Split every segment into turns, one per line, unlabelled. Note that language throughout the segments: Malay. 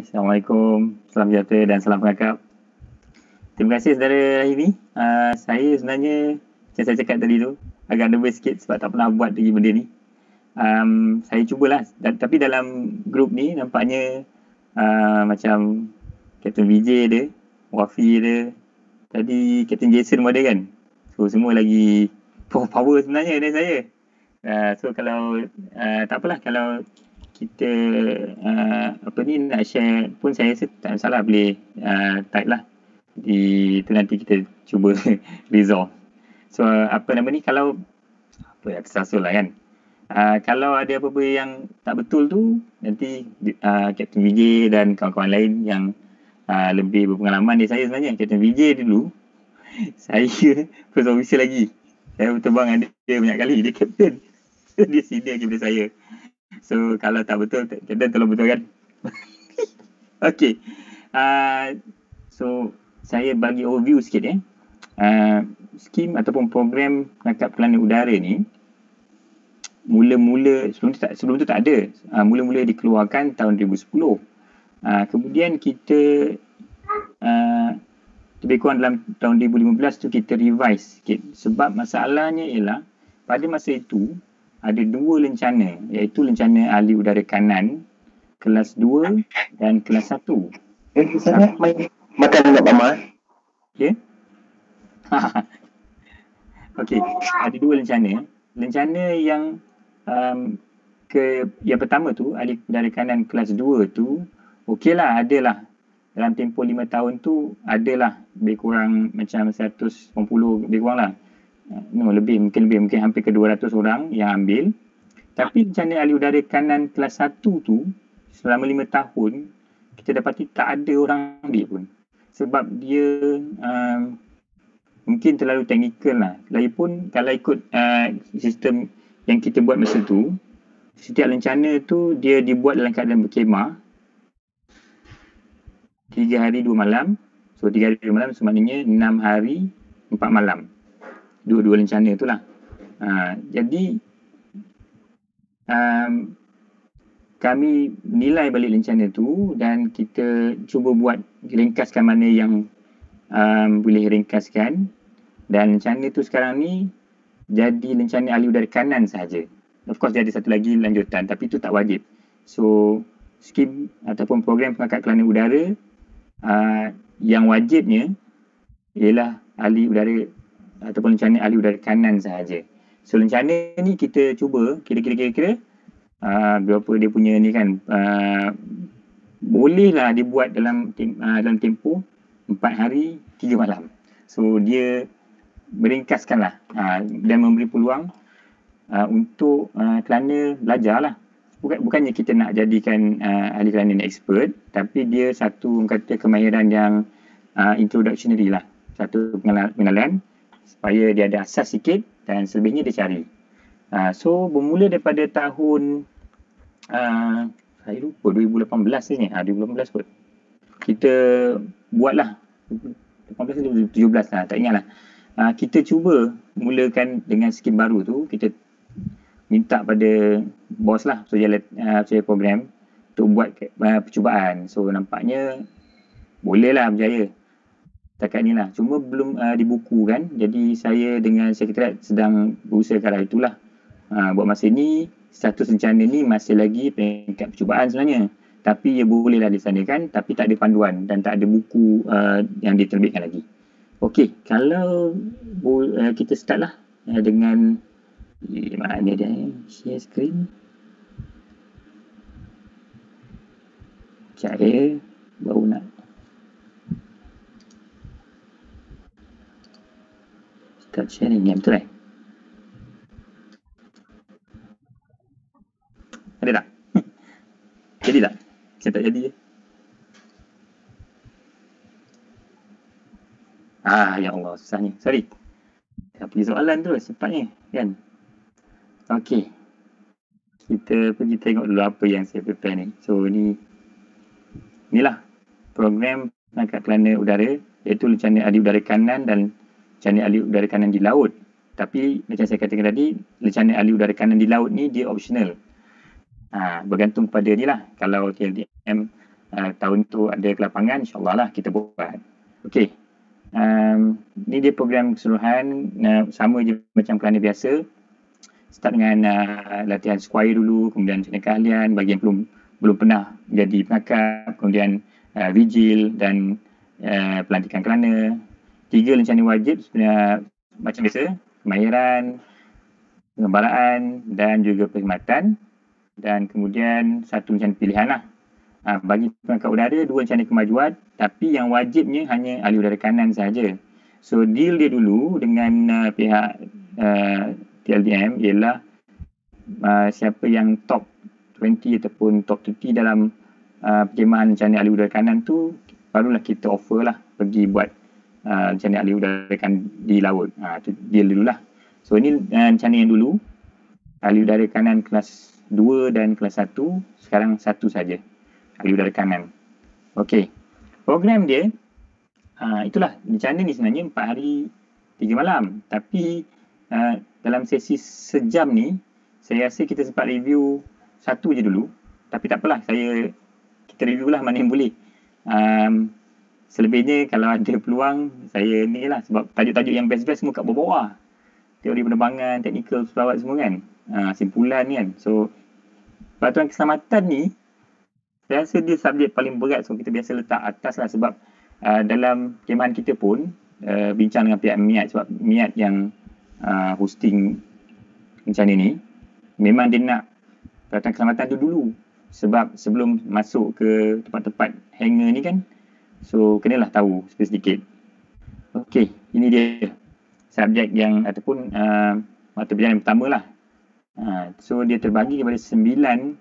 Assalamualaikum, salam sejahtera dan salam penangkap. Terima kasih saudara Rahimi. Saya sebenarnya, macam saya cakap tadi tu, agak nervous sikit sebab tak pernah buat lagi benda ni. Saya cubalah, tapi dalam grup ni nampaknya macam Captain Vijay ada, Wafi ada, tadi Captain Jason pun ada kan. So semua lagi power sebenarnya dari saya. So kalau tak apalah, kalau kita nak share pun saya rasa tak masalah, boleh type lah di tu, nanti kita cuba resolve. So kalau tersasul lah kan. Kalau ada apa-apa yang tak betul tu, nanti Captain Vijay dan kawan-kawan lain yang lebih berpengalaman dari saya sebenarnya. Captain Vijay dulu, saya first officer lagi. Saya berterbang dengan dia banyak kali, dia captain. Dia senior daripada saya. So kalau tak betul, Captain tolong betulkan. Okay. So saya bagi overview sikit skim ataupun program penangkap kelana udara ni mula-mula sebelum tu tak ada. Mula-mula dikeluarkan tahun 2010. Kemudian kita lebih kurang dalam tahun 2015 tu kita revise sikit, sebab masalahnya ialah pada masa itu ada dua lencana, iaitu lencana ahli udara kanan kelas 2 dan kelas 1.
Saya main makan dengan mama.
Okay. Okay, ada dua lencana. Lencana yang yang pertama tu, ahli udara kanan kelas 2 tu, okey lah, adalah dalam tempoh 5 tahun tu adalah lebih kurang macam 180 lebih kurang lah. Mungkin hampir ke 200 orang yang ambil. Tapi lencana ahli udara kanan kelas 1 tu selama 5 tahun kita dapati tak ada orang ambil pun, sebab dia mungkin terlalu teknikal lah. Lagipun kalau ikut sistem yang kita buat masa tu, setiap lencana tu dia dibuat dalam keadaan berkhemah 3 hari 2 malam. So 3 hari 2 malam, so maknanya 6 hari 4 malam, dua-dua lencana tu lah. Jadi kami nilai balik lencana tu dan kita cuba buat ringkaskan mana yang boleh ringkaskan. Dan lencana tu sekarang ni jadi lencana ahli udara kanan sahaja. Of course dia ada satu lagi lanjutan, tapi itu tak wajib. So skim ataupun program pengangkat kelana udara yang wajibnya ialah ahli udara ataupun lencana ahli udara kanan sahaja. So lencana ni kita cuba kira-kira berapa dia punya ni kan, bolehlah dibuat dalam tempoh 4 hari 3 malam. So dia meringkaskan lah dan memberi peluang untuk kelana belajar lah. Bukannya kita nak jadikan ahli kelana ni expert, tapi dia satu kata kemahiran yang introductionary lah, satu pengenalan supaya dia ada asas sikit dan selebihnya dia cari. So bermula daripada tahun saya lupa 2018 ni, 2018 kot kita buat lah, 18 atau 17 lah, tak ingat lah. Kita cuba mulakan dengan skim baru tu, kita minta pada bos lah, saya program untuk buat percubaan. So nampaknya boleh lah berjaya setakat ni lah, cuma belum dibukukan. Jadi saya dengan sekretariat sedang berusaha ke arah itulah. Buat masa ni status rencana ni masih lagi peringkat percubaan sebenarnya, tapi ia bolehlah disanakan, tapi tak ada panduan dan tak ada buku yang diterbitkan lagi. Okey, kalau kita start lah dengan mana dia share screen. Saya baru nak start sharing yang betul ada tak? Jadi tak? Saya tak jadi ya Allah, susahnya. Sorry. Dah pergi soalan tu cepatnya kan. Okey. Kita pergi tengok dulu apa yang saya prepare ni. So inilah program pengangkat kelana udara, iaitu lencana ahli udara kanan dan lencana ahli udara kanan di laut. Tapi macam saya katakan tadi, lencana ahli udara kanan di laut ni dia optional. Bergantung pada ni lah. Kalau TLDM tahun tu ada kelapangan, insyaAllah lah kita buat. Okey. Ni dia program keseluruhan, sama je macam kelana biasa. Start dengan latihan squire dulu, kemudian rencana keahlian bagi yang belum pernah jadi pengakap, kemudian vigil dan pelantikan kelana. 3 rencana wajib sebenarnya macam biasa, kemahiran, pengembaraan dan juga perkhidmatan, dan kemudian 1 rencana pilihan lah. Bagi pengangkat udara 2 rencana kemajuan, tapi yang wajibnya hanya ahli udara kanan sahaja. So deal dia dulu dengan pihak TLDM ialah siapa yang top 20 ataupun top 30 dalam perkhidmatan rencana ahli udara kanan tu, barulah kita offer lah pergi buat rencana ahli udara kanan di laut. Tu deal dulu lah. So ini rencana yang dulu, ahli udara kanan kelas 2 dan kelas 1, sekarang 1 saja ahli udara kanan. Okey, program dia itulah, rencana ni sebenarnya 4 hari 3 malam, tapi dalam sesi sejam ni saya rasa kita sempat review 1 je dulu, tapi tak apalah, kita review lah mana yang boleh. Selebihnya kalau ada peluang saya ni lah, sebab tajuk-tajuk yang best-best semua kat bawah-bawah, teori penerbangan, teknikal pesawat semua kan, simpulan ni kan. So peraturan keselamatan ni saya rasa dia subjek paling berat, so kita biasa letak atas lah, sebab dalam perkhidmatan kita pun bincang dengan pihak MIAT, sebab MIAT yang hosting rencana ni, memang dia nak peraturan keselamatan tu dulu, sebab sebelum masuk ke tempat-tempat hangar ni kan, so kenalah tahu sedikit. Okey, ini dia subjek yang ataupun mata pelajaran yang pertama lah. So dia terbagi kepada 9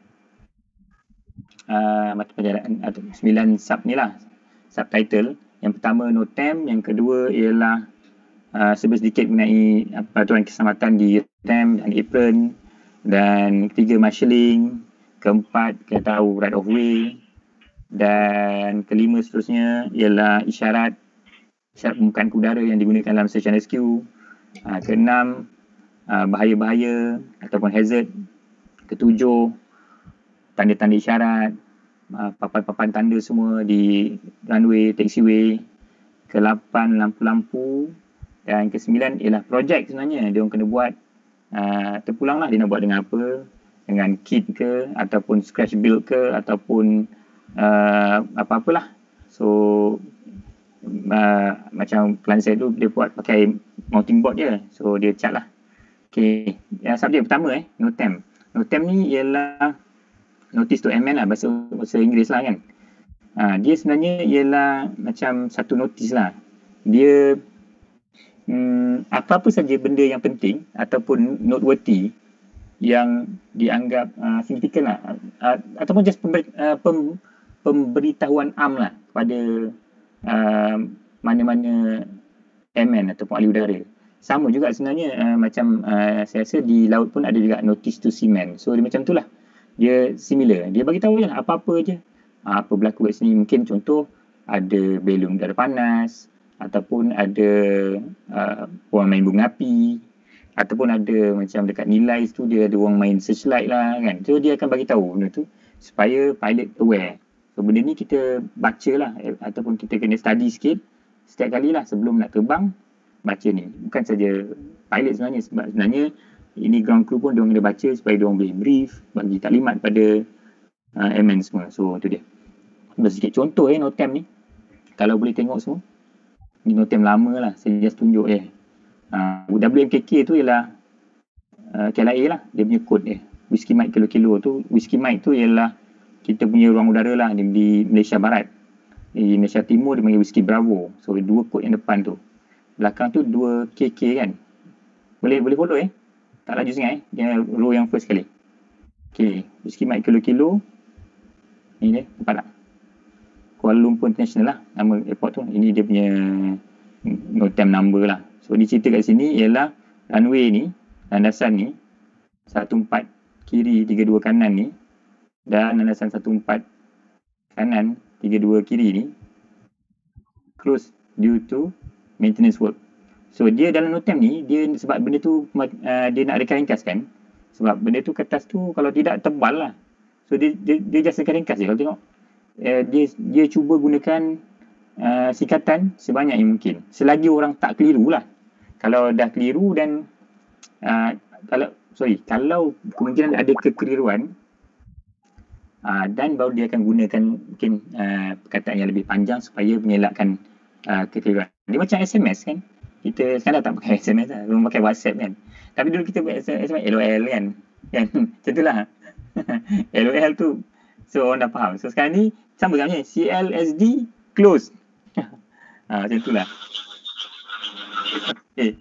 mata pelajaran atau 9 sub ni lah, subtitle. Yang pertama NOTAM, yang kedua ialah sedikit mengenai peraturan keselamatan di TAM dan apron, dan ketiga marshalling, keempat kita tahu right of way, dan kelima seterusnya ialah isyarat permukaan udara yang digunakan dalam search and rescue. Keenam bahaya-bahaya ataupun hazard. Ketujuh tanda-tanda isyarat, papan-papan tanda semua di runway, taxiway. Ke-8 lampu-lampu, dan ke-9 ialah projek sebenarnya dia orang kena buat. Terpulang lah dia nak buat dengan apa, dengan kit ke ataupun scratch build ke ataupun apa-apalah. So macam plan saya tu dia buat pakai mounting board je, so dia cat lah. Okay, subjek pertama NOTAM. NOTAM ni ialah notice to airman lah, bahasa Inggeris lah kan. Dia sebenarnya ialah macam satu notice lah. Dia apa-apa saja benda yang penting ataupun noteworthy yang dianggap signifikan lah, ataupun just pemberitahuan am lah kepada mana-mana airman ataupun ahli udara. Sama juga sebenarnya macam saya rasa di laut pun ada juga notice to seaman. So dia macam tu lah, dia similar. Dia bagi tahu je lah apa-apa je, apa berlaku kat sini. Mungkin contoh ada belon udara panas, ataupun ada orang main bunga api, ataupun ada macam dekat nilai tu dia ada orang main searchlight lah kan. So dia akan bagi tahu benda tu supaya pilot aware. So benda ni kita baca lah, ataupun kita kena study sikit setiap kali lah sebelum nak terbang, baca ni. Bukan saja pilot sebenarnya, sebab sebenarnya ini ground crew pun diorang kena baca supaya diorang boleh brief, bagi taklimat pada airman semua. So tu dia sedikit contoh NOTAM ni, kalau boleh tengok semua. Ni NOTAM lama lah, saya just tunjuk je. WMKK tu ialah KLIA lah, dia punya kod dia. Whiskey Mike kilo-kilo tu, Whiskey Mike tu ialah kita punya ruang udara lah di Malaysia Barat. Di Malaysia Timur dia panggil Whiskey Bravo. So 2 kod yang depan tu, belakang tu 2 KK kan. Boleh follow tak laju sangat dia row yang first kali. Okay, Whiskey Mike kilo-kilo ni dia, nampak tak? Kuala Lumpur International lah nama airport tu. Ini dia punya NOTAM number lah. So dicerita kat sini ialah runway ni, landasan ni 14 kiri 32 kanan ni, dan landasan 14 kanan 32 kiri ni close due to maintenance work. So dia dalam NOTAM ni, dia sebab benda tu dia nak ringkas kan, sebab benda tu kertas tu kalau tidak tebal lah. So dia just ringkas je kalau tengok. dia cuba gunakan singkatan sebanyak yang mungkin. Selagi orang tak keliru lah. Kalau dah keliru dan kalau kemungkinan ada kekeliruan, dan baru dia akan gunakan mungkin perkataan yang lebih panjang supaya mengelakkan kekeliruan. Dia macam SMS kan. Kita sekarang tak pakai SMS lah. Orang pakai WhatsApp kan. Tapi dulu kita pakai SMS LOL kan. Macam tu lah. LOL tu. So orang dah faham. So sekarang ni sama sebenarnya. CLSD close. Macam tu lah. Okay.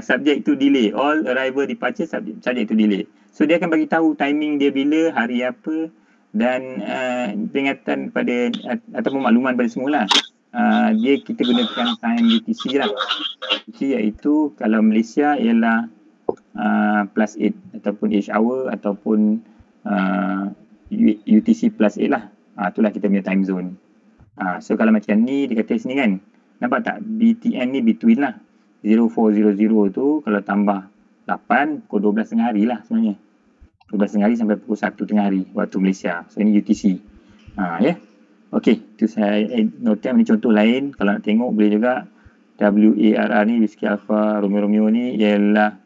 Subject to delay. All arrival departure subject to delay. So dia akan bagi tahu timing dia bila, hari apa dan peringatan pada ataupun makluman pada semula. Kita gunakan time UTC lah. UTC iaitu kalau Malaysia ialah +8 ataupun H hour ataupun UTC +8 lah. Itulah kita punya time zone. So kalau macam ni dia kata sini kan, nampak tak BTN ni between lah. 0400 tu kalau tambah 8 pukul 12 tengah hari lah sebenarnya. 12 tengah hari sampai pukul 1 tengah hari waktu Malaysia. So ini UTC. Ya. Okey, tu saya note ni contoh lain. Kalau nak tengok boleh juga. WARR ni Whiskey Alpha Romeo ni ialah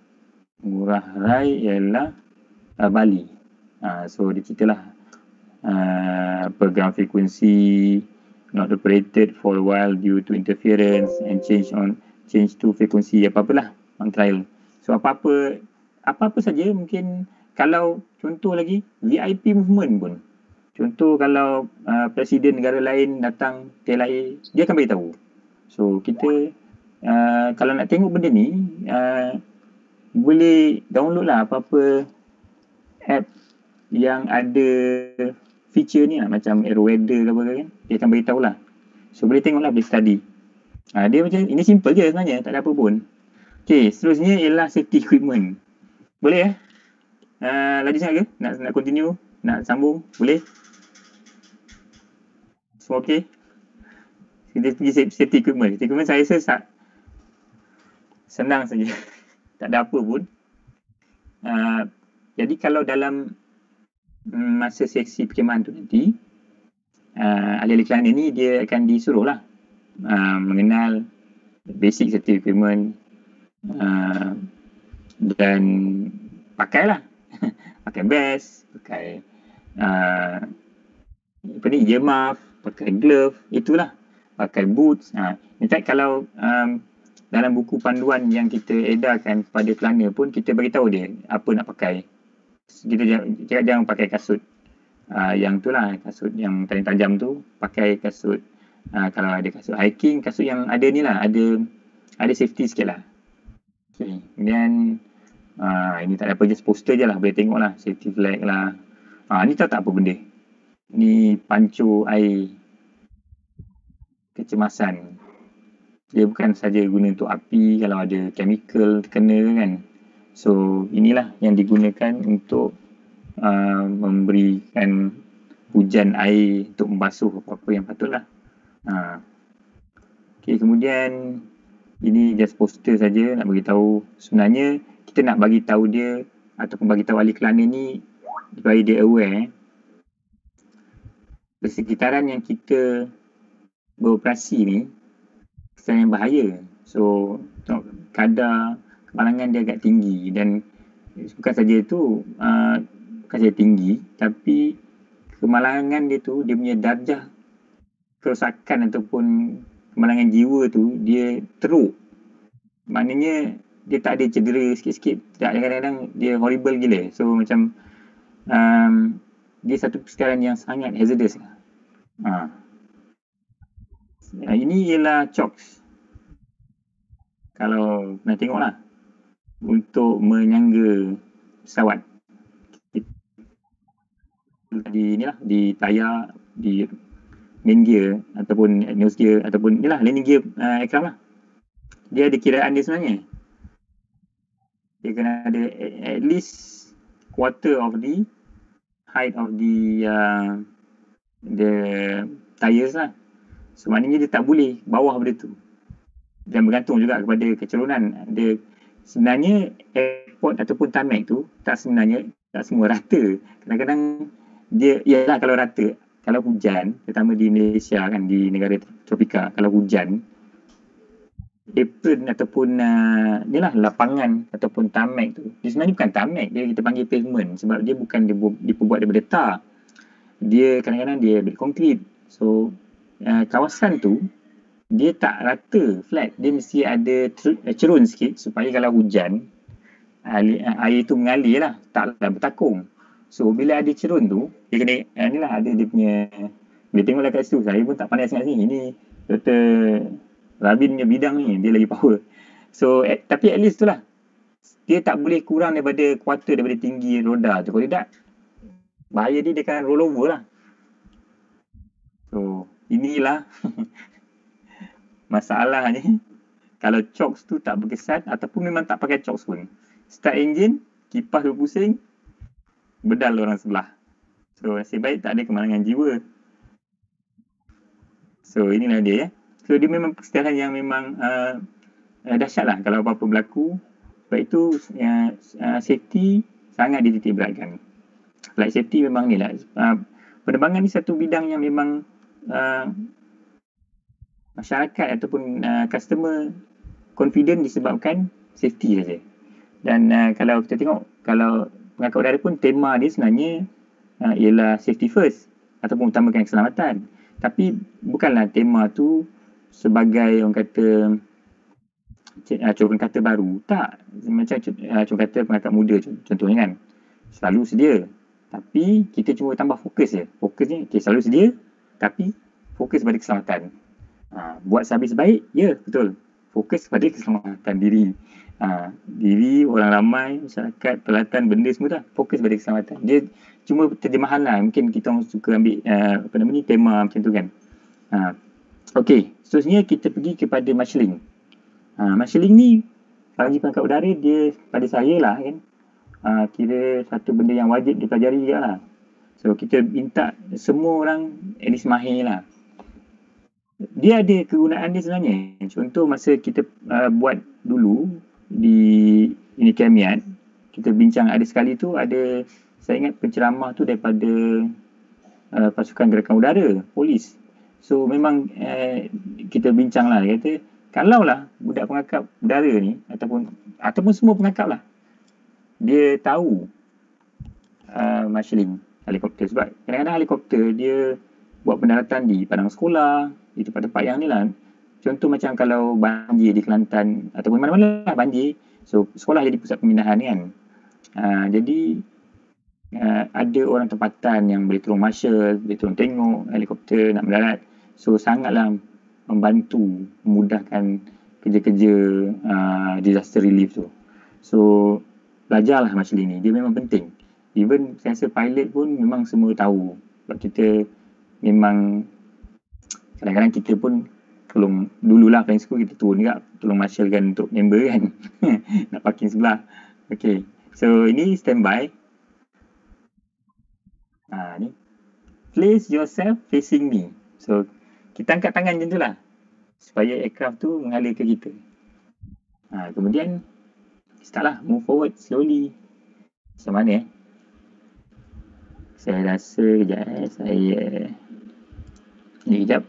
Ngurah Rai ialah Bali. So dia ceritalah ground frequency not operated for a while due to interference and change to frequency apa-apalah on trial. So apa-apa saja mungkin. Kalau contoh lagi VIP movement pun. Contoh kalau presiden negara lain datang TLIA, dia akan beritahu. So kita kalau nak tengok benda ni boleh download lah apa-apa app yang ada feature ni lah, macam Aeroweather ke apa kan. Dia akan beritahu lah. So boleh tengok lah, boleh study. Dia macam ini simple je sebenarnya, tak ada apa pun. Okay, seterusnya ialah safety equipment. Boleh lagi sangat ke? Nak continue? Nak sambung? Boleh? Semua okey? Kita pergi safety equipment. Safety equipment saya rasa senang saja. Tak ada apa pun. Jadi kalau dalam masa seksi perkhemahan tu nanti, ahli-ahli kelana ni dia akan disuruh lah mengenal basic safety equipment dan pakailah. Pakai vest, pakai earmuff, pakai glove, itulah. Pakai boots. In fact kalau dalam buku panduan yang kita edarkan pada kelana pun kita beritahu dia apa nak pakai. Kita cakap jangan pakai kasut yang tu lah, kasut yang paling tajam tu. Pakai kasut kalau ada kasut hiking, kasut yang ada ni lah, ada safety sikit lah. Okay. Kemudian ini tak ada apa, just poster je lah, boleh tengok lah, safety flag lah. Ni tak apa benda. Ni pancu air kecemasan. Dia bukan saja guna untuk api, kalau ada chemical terkena kan. So inilah yang digunakan untuk memberikan hujan air untuk membasuh apa-apa yang patutlah. Okay, kemudian ini just poster saja nak bagi tahu. Sebenarnya kita nak bagi tahu dia ataupun bagi tahu ahli kelana ni supaya dia aware persekitaran yang kita beroperasi ni sebenarnya bahaya. So kadar kemalangan dia agak tinggi dan bukan saja itu bukan saja tinggi, tapi kemalangan dia tu, dia punya darjah kerosakan ataupun kemalangan jiwa tu dia teruk. Maknanya dia tak ada cedera sikit-sikit, kadang-kadang dia horrible gila. So macam dia satu persekitaran yang sangat hazardous. Ini ialah chocks. Kalau nak tengok lah, untuk menyangga pesawat di tayar, di main gear ataupun nose gear ataupun inilah landing gear aircraft lah. Dia ada kiraan dia sebenarnya. Dia kena ada at least quarter of the height of the tires lah. So maknanya dia tak boleh bawah benda tu. Dan bergantung juga kepada kecerunan. Sebenarnya airport ataupun tarmac tu tak semua rata. Kadang-kadang dia ialah kalau rata kalau hujan, terutama di Malaysia kan, di negara tropika, kalau hujan, apron ataupun ni lah lapangan ataupun tarmac tu, dia sebenarnya bukan tarmac, dia kita panggil pavement sebab dia bukan diperbuat daripada tar. Dia kadang-kadang dia berkonkrit. So kawasan tu dia tak rata flat, dia mesti ada cerun sikit supaya kalau hujan air tu mengalir lah, taklah bertakung. So bila ada cerun tu, dia kena ni lah, ada dia punya, boleh tengoklah kat situ. Saya pun tak pandai sangat sini, ni Dr. Rabin punya bidang ni, dia lagi power. So tapi at least tu lah, dia tak boleh kurang daripada kuarter daripada tinggi roda tu. Kalau tidak, bahaya dia akan roll over lah. So inilah masalahnya kalau chocks tu tak berkesan ataupun memang tak pakai chocks pun. Start engine, kipas berpusing, bedal orang sebelah. So nasib baik tak ada kemalangan jiwa. So inilah dia ya. So dia memang kesalahan yang memang dahsyat lah kalau apa-apa berlaku. Sebab itu safety sangat dititik beratkan. Flight safety memang ni lah. Penerbangan ni satu bidang yang memang masyarakat ataupun customer confident disebabkan safety saja. Dan kalau kita tengok, kalau pengangkut udara pun tema dia sebenarnya ialah safety first ataupun utamakan keselamatan. Tapi bukanlah tema tu sebagai orang kata coran kata baru. Tak. Macam coran kata pengangkat muda contohnya kan. Selalu sedia. Tapi kita cuma tambah fokus je. Fokusnya selalu sedia tapi fokus pada keselamatan. Buat sehabis baik, ya betul. Fokus pada keselamatan diri. Diri, orang ramai, masyarakat, peralatan, benda semua dah. Fokus pada keselamatan. Dia cuma terjemahan lah. Mungkin kita orang suka ambil tema macam tu kan. Okey, seterusnya kita pergi kepada marshalling. Marshalling ni, bagi pengangkat udara, dia pada saya lah kan, kira satu benda yang wajib dipelajari juga lah. So kita minta semua orang at least mahir lah. Dia ada kegunaan dia sebenarnya. Contoh masa kita buat dulu di Uni Kemiat, kita bincang ada sekali tu, ada saya ingat penceramah tu daripada pasukan gerakan udara, polis. So memang kita bincang lah, dia kata kalaulah budak pengangkap udara ni ataupun semua pengangkap lah, dia tahu marshalling helikopter. Sebab kadang-kadang helikopter dia buat pendaratan di padang sekolah, di tempat-tempat yang ni lah. Contoh macam kalau banjir di Kelantan ataupun mana-mana lah banjir, so sekolah jadi pusat pemindahan kan. Jadi ada orang tempatan yang boleh tolong marshal, boleh tolong tengok helikopter nak mendarat. So sangatlah membantu, memudahkan kerja-kerja disaster relief tu. So belajarlah marshalling ni, dia memang penting. Even saya rasa pilot pun memang semua tahu. Sebab kita memang kadang-kadang kita pun tolong, dululah flying school kita turun juga, tolong marshalkan untuk member kan. Nak parking sebelah. Okay, so ini standby. Ni, place yourself facing me. So kita angkat tangan macam tu lah, supaya aircraft tu mengalir ke kita. Kemudian start lah, move forward slowly. Macam mana saya rasa kejap saya ni kejap.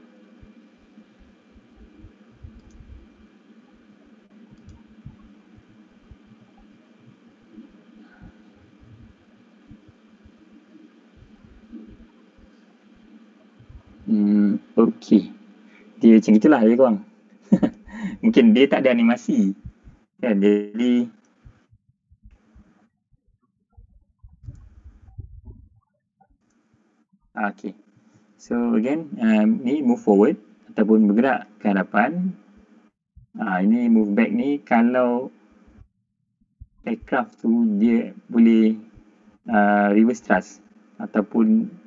Okey. Dia macam itulah dia korang. Mungkin dia tak ada animasi kan, jadi okay. So again, ni move forward ataupun bergerak ke hadapan. Ini move back ni kalau aircraft tu dia boleh reverse thrust ataupun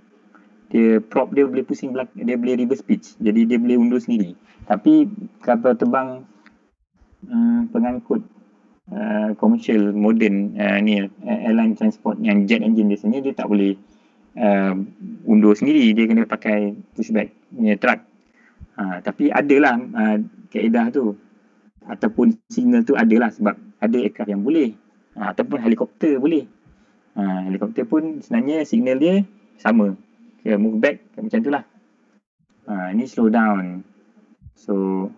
dia prop dia boleh pusing belakang, dia boleh reverse pitch, jadi dia boleh undur sendiri. Tapi kapal terbang pengangkut commercial modern ni airline transport yang jet engine biasanya, dia tak boleh undur sendiri, dia kena pakai pushback punya truck. Tapi adalah kaedah tu ataupun signal tu adalah, sebab ada aircraft yang boleh, ataupun helikopter boleh. Helikopter pun sebenarnya signal dia sama. move back macam tu lah. Ini slow down. So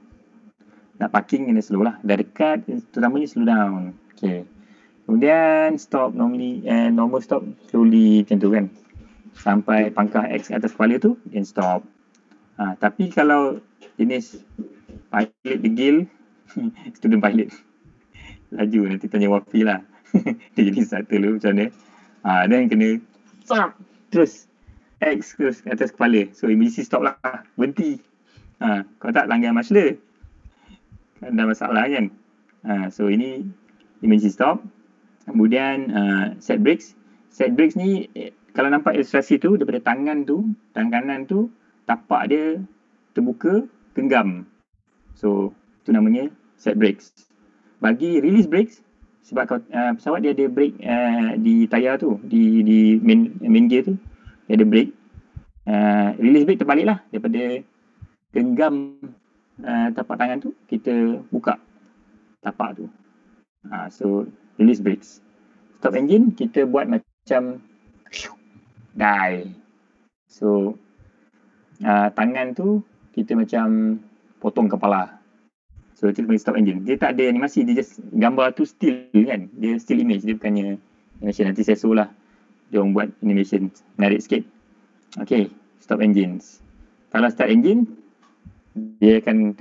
nak parking kena slow lah. Dah dekat, terutamanya slow down. Okay. Kemudian stop normal stop slowly macam tu kan. Sampai pangkah X atas kepala tu, then stop. Tapi kalau jenis pilot degil, student pilot, laju nanti tanya Wafi lah. Dia jadi instructor dulu macam mana. Dan kena stop. Terus X terus atas kepala. So emergency stop lah. Berhenti. Kalau tak langgar marshal. Kan dah masalah kan. So ini emergency stop. Kemudian set brakes. Set brakes ni kalau nampak ilustrasi tu daripada tangan kanan tu tapak dia terbuka, genggam. So itu namanya set brakes. Bagi release brakes, sebab pesawat dia ada brake di tayar tu, di main gear tu dia ada brake. Release brake terbalik lah, daripada genggam tapak tangan tu kita buka tapak tu. So release brakes. Stop engine kita buat macam die. So tangan tu kita macam potong kepala. So itu panggil stop engine. Dia tak ada animasi, dia just gambar tu still kan. Dia still image, dia bukannya animation. Nanti saya suruh lah dia orang buat animation, menarik sikit. Okay, stop engines. Kalau start engine, dia akan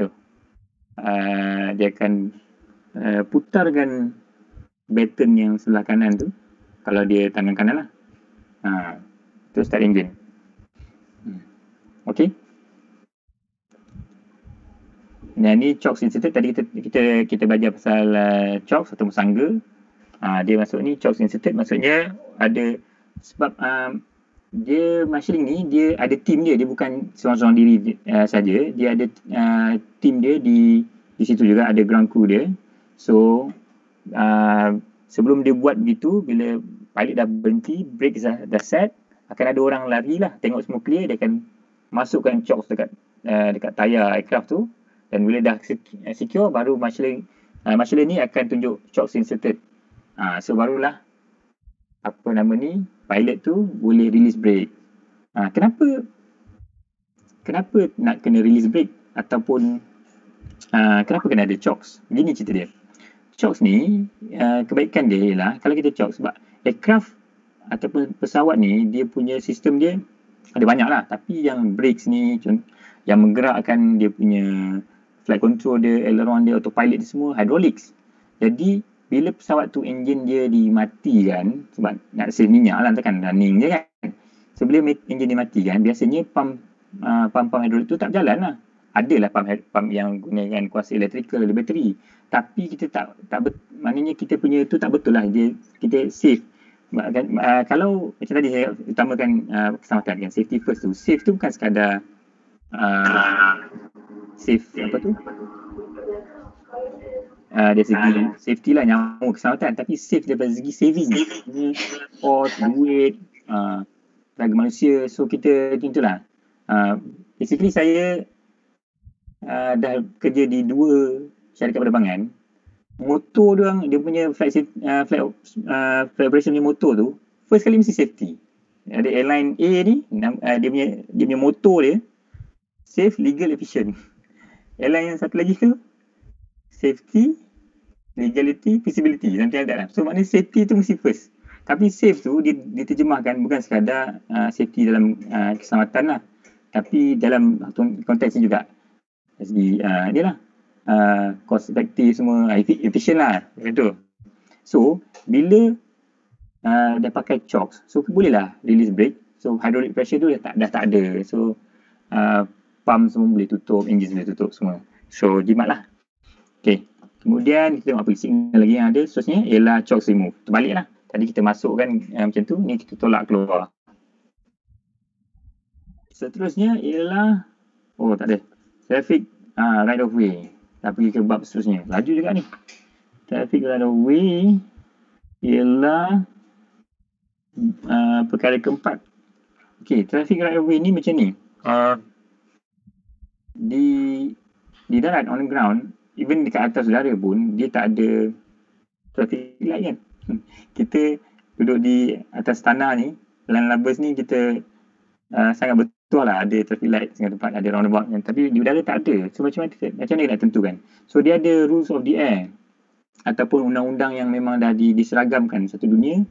putarkan baton yang sebelah kanan tu. Kalau dia tangan kanan lah. Itu start engine. Okay. Nah, ni chocks inserted. Tadi kita belajar pasal chocks atau sangga. Dia masuk ni chocks inserted, maksudnya ada sebab dia marshalling ni dia ada team dia bukan seorang-seorang diri saja. Dia ada team dia di situ juga, ada ground crew dia. So sebelum dia buat begitu, bila pilot dah berhenti, brake dah set, akan ada orang lari lah, tengok semua clear, dia akan masukkan chocks dekat tayar aircraft tu, dan bila dah secure, baru marshaller ni akan tunjuk chocks inserted. So barulah pilot tu boleh release brake. Kenapa nak kena release brake ataupun kenapa kena ada chocks? Begini cerita dia. Chocks ni kebaikan dia ialah kalau kita chocks, sebab aircraft ataupun pesawat ni dia punya sistem dia ada banyak lah, tapi yang brakes ni yang menggerakkan dia punya flight control dia, aileron dia, autopilot dia semua hydraulics. Jadi bila pesawat tu enjin dia dimatikan, sebab nak save minyak lah, kan running je kan. So bila enjin dimatikan, biasanya pump hydraulik tu tak berjalan lah. Adalah pump yang gunakan kuasa elektrikal dari bateri, tapi kita tak maknanya kita punya tu tak betul lah. Kita save. Kalau macam tadi saya utamakan keselamatan kan, safety first tu. Save tu bukan sekadar save apa tu, dari segi safety lah, nyamuk, keselamatan, tapi save daripada segi saving, cost, duit, tenaga manusia. So kita macam basically saya dah kerja di 2 syarikat penerbangan. Motor dia punya flight operation punya motor tu first kali mesti safety. Ada airline A ni, dia punya motor dia safe, legal, efficient. Airline yang satu lagi tu safety, legality, feasibility, nanti ada lah. So maknanya safety tu mesti first. Tapi safe tu diterjemahkan bukan sekadar safety dalam keselamatan lah, tapi dalam konteks ni juga dari segi ni lah, cost effective semua, efficient lah macam tu. So bila dah pakai chocks, so bolehlah release brake. So hydraulic pressure tu dah tak ada. So pump semua boleh tutup, engine boleh tutup semua. So jimat lah. Okay. Kemudian kita tengok apa signal lagi yang ada. Seterusnya ialah chocks remove. Terbalik lah. Tadi kita masukkan macam tu, ni kita tolak keluar. Seterusnya ialah tak ada. Traffic right of way. Dah pergi ke bab seterusnya. Laju juga ni. Traffic right of way ialah perkara keempat. Okay, traffic right of way ni macam ni. Di darat, on the ground, even dekat atas udara pun dia tak ada traffic light kan. Kita duduk di atas tanah ni, land lubbers ni, kita sangat betul lah ada traffic light tengah tempat, ada roundabout kan. Tapi di udara tak ada. So macam mana nak tentukan? So dia ada rules of the air ataupun undang-undang yang memang dah diseragamkan satu dunia.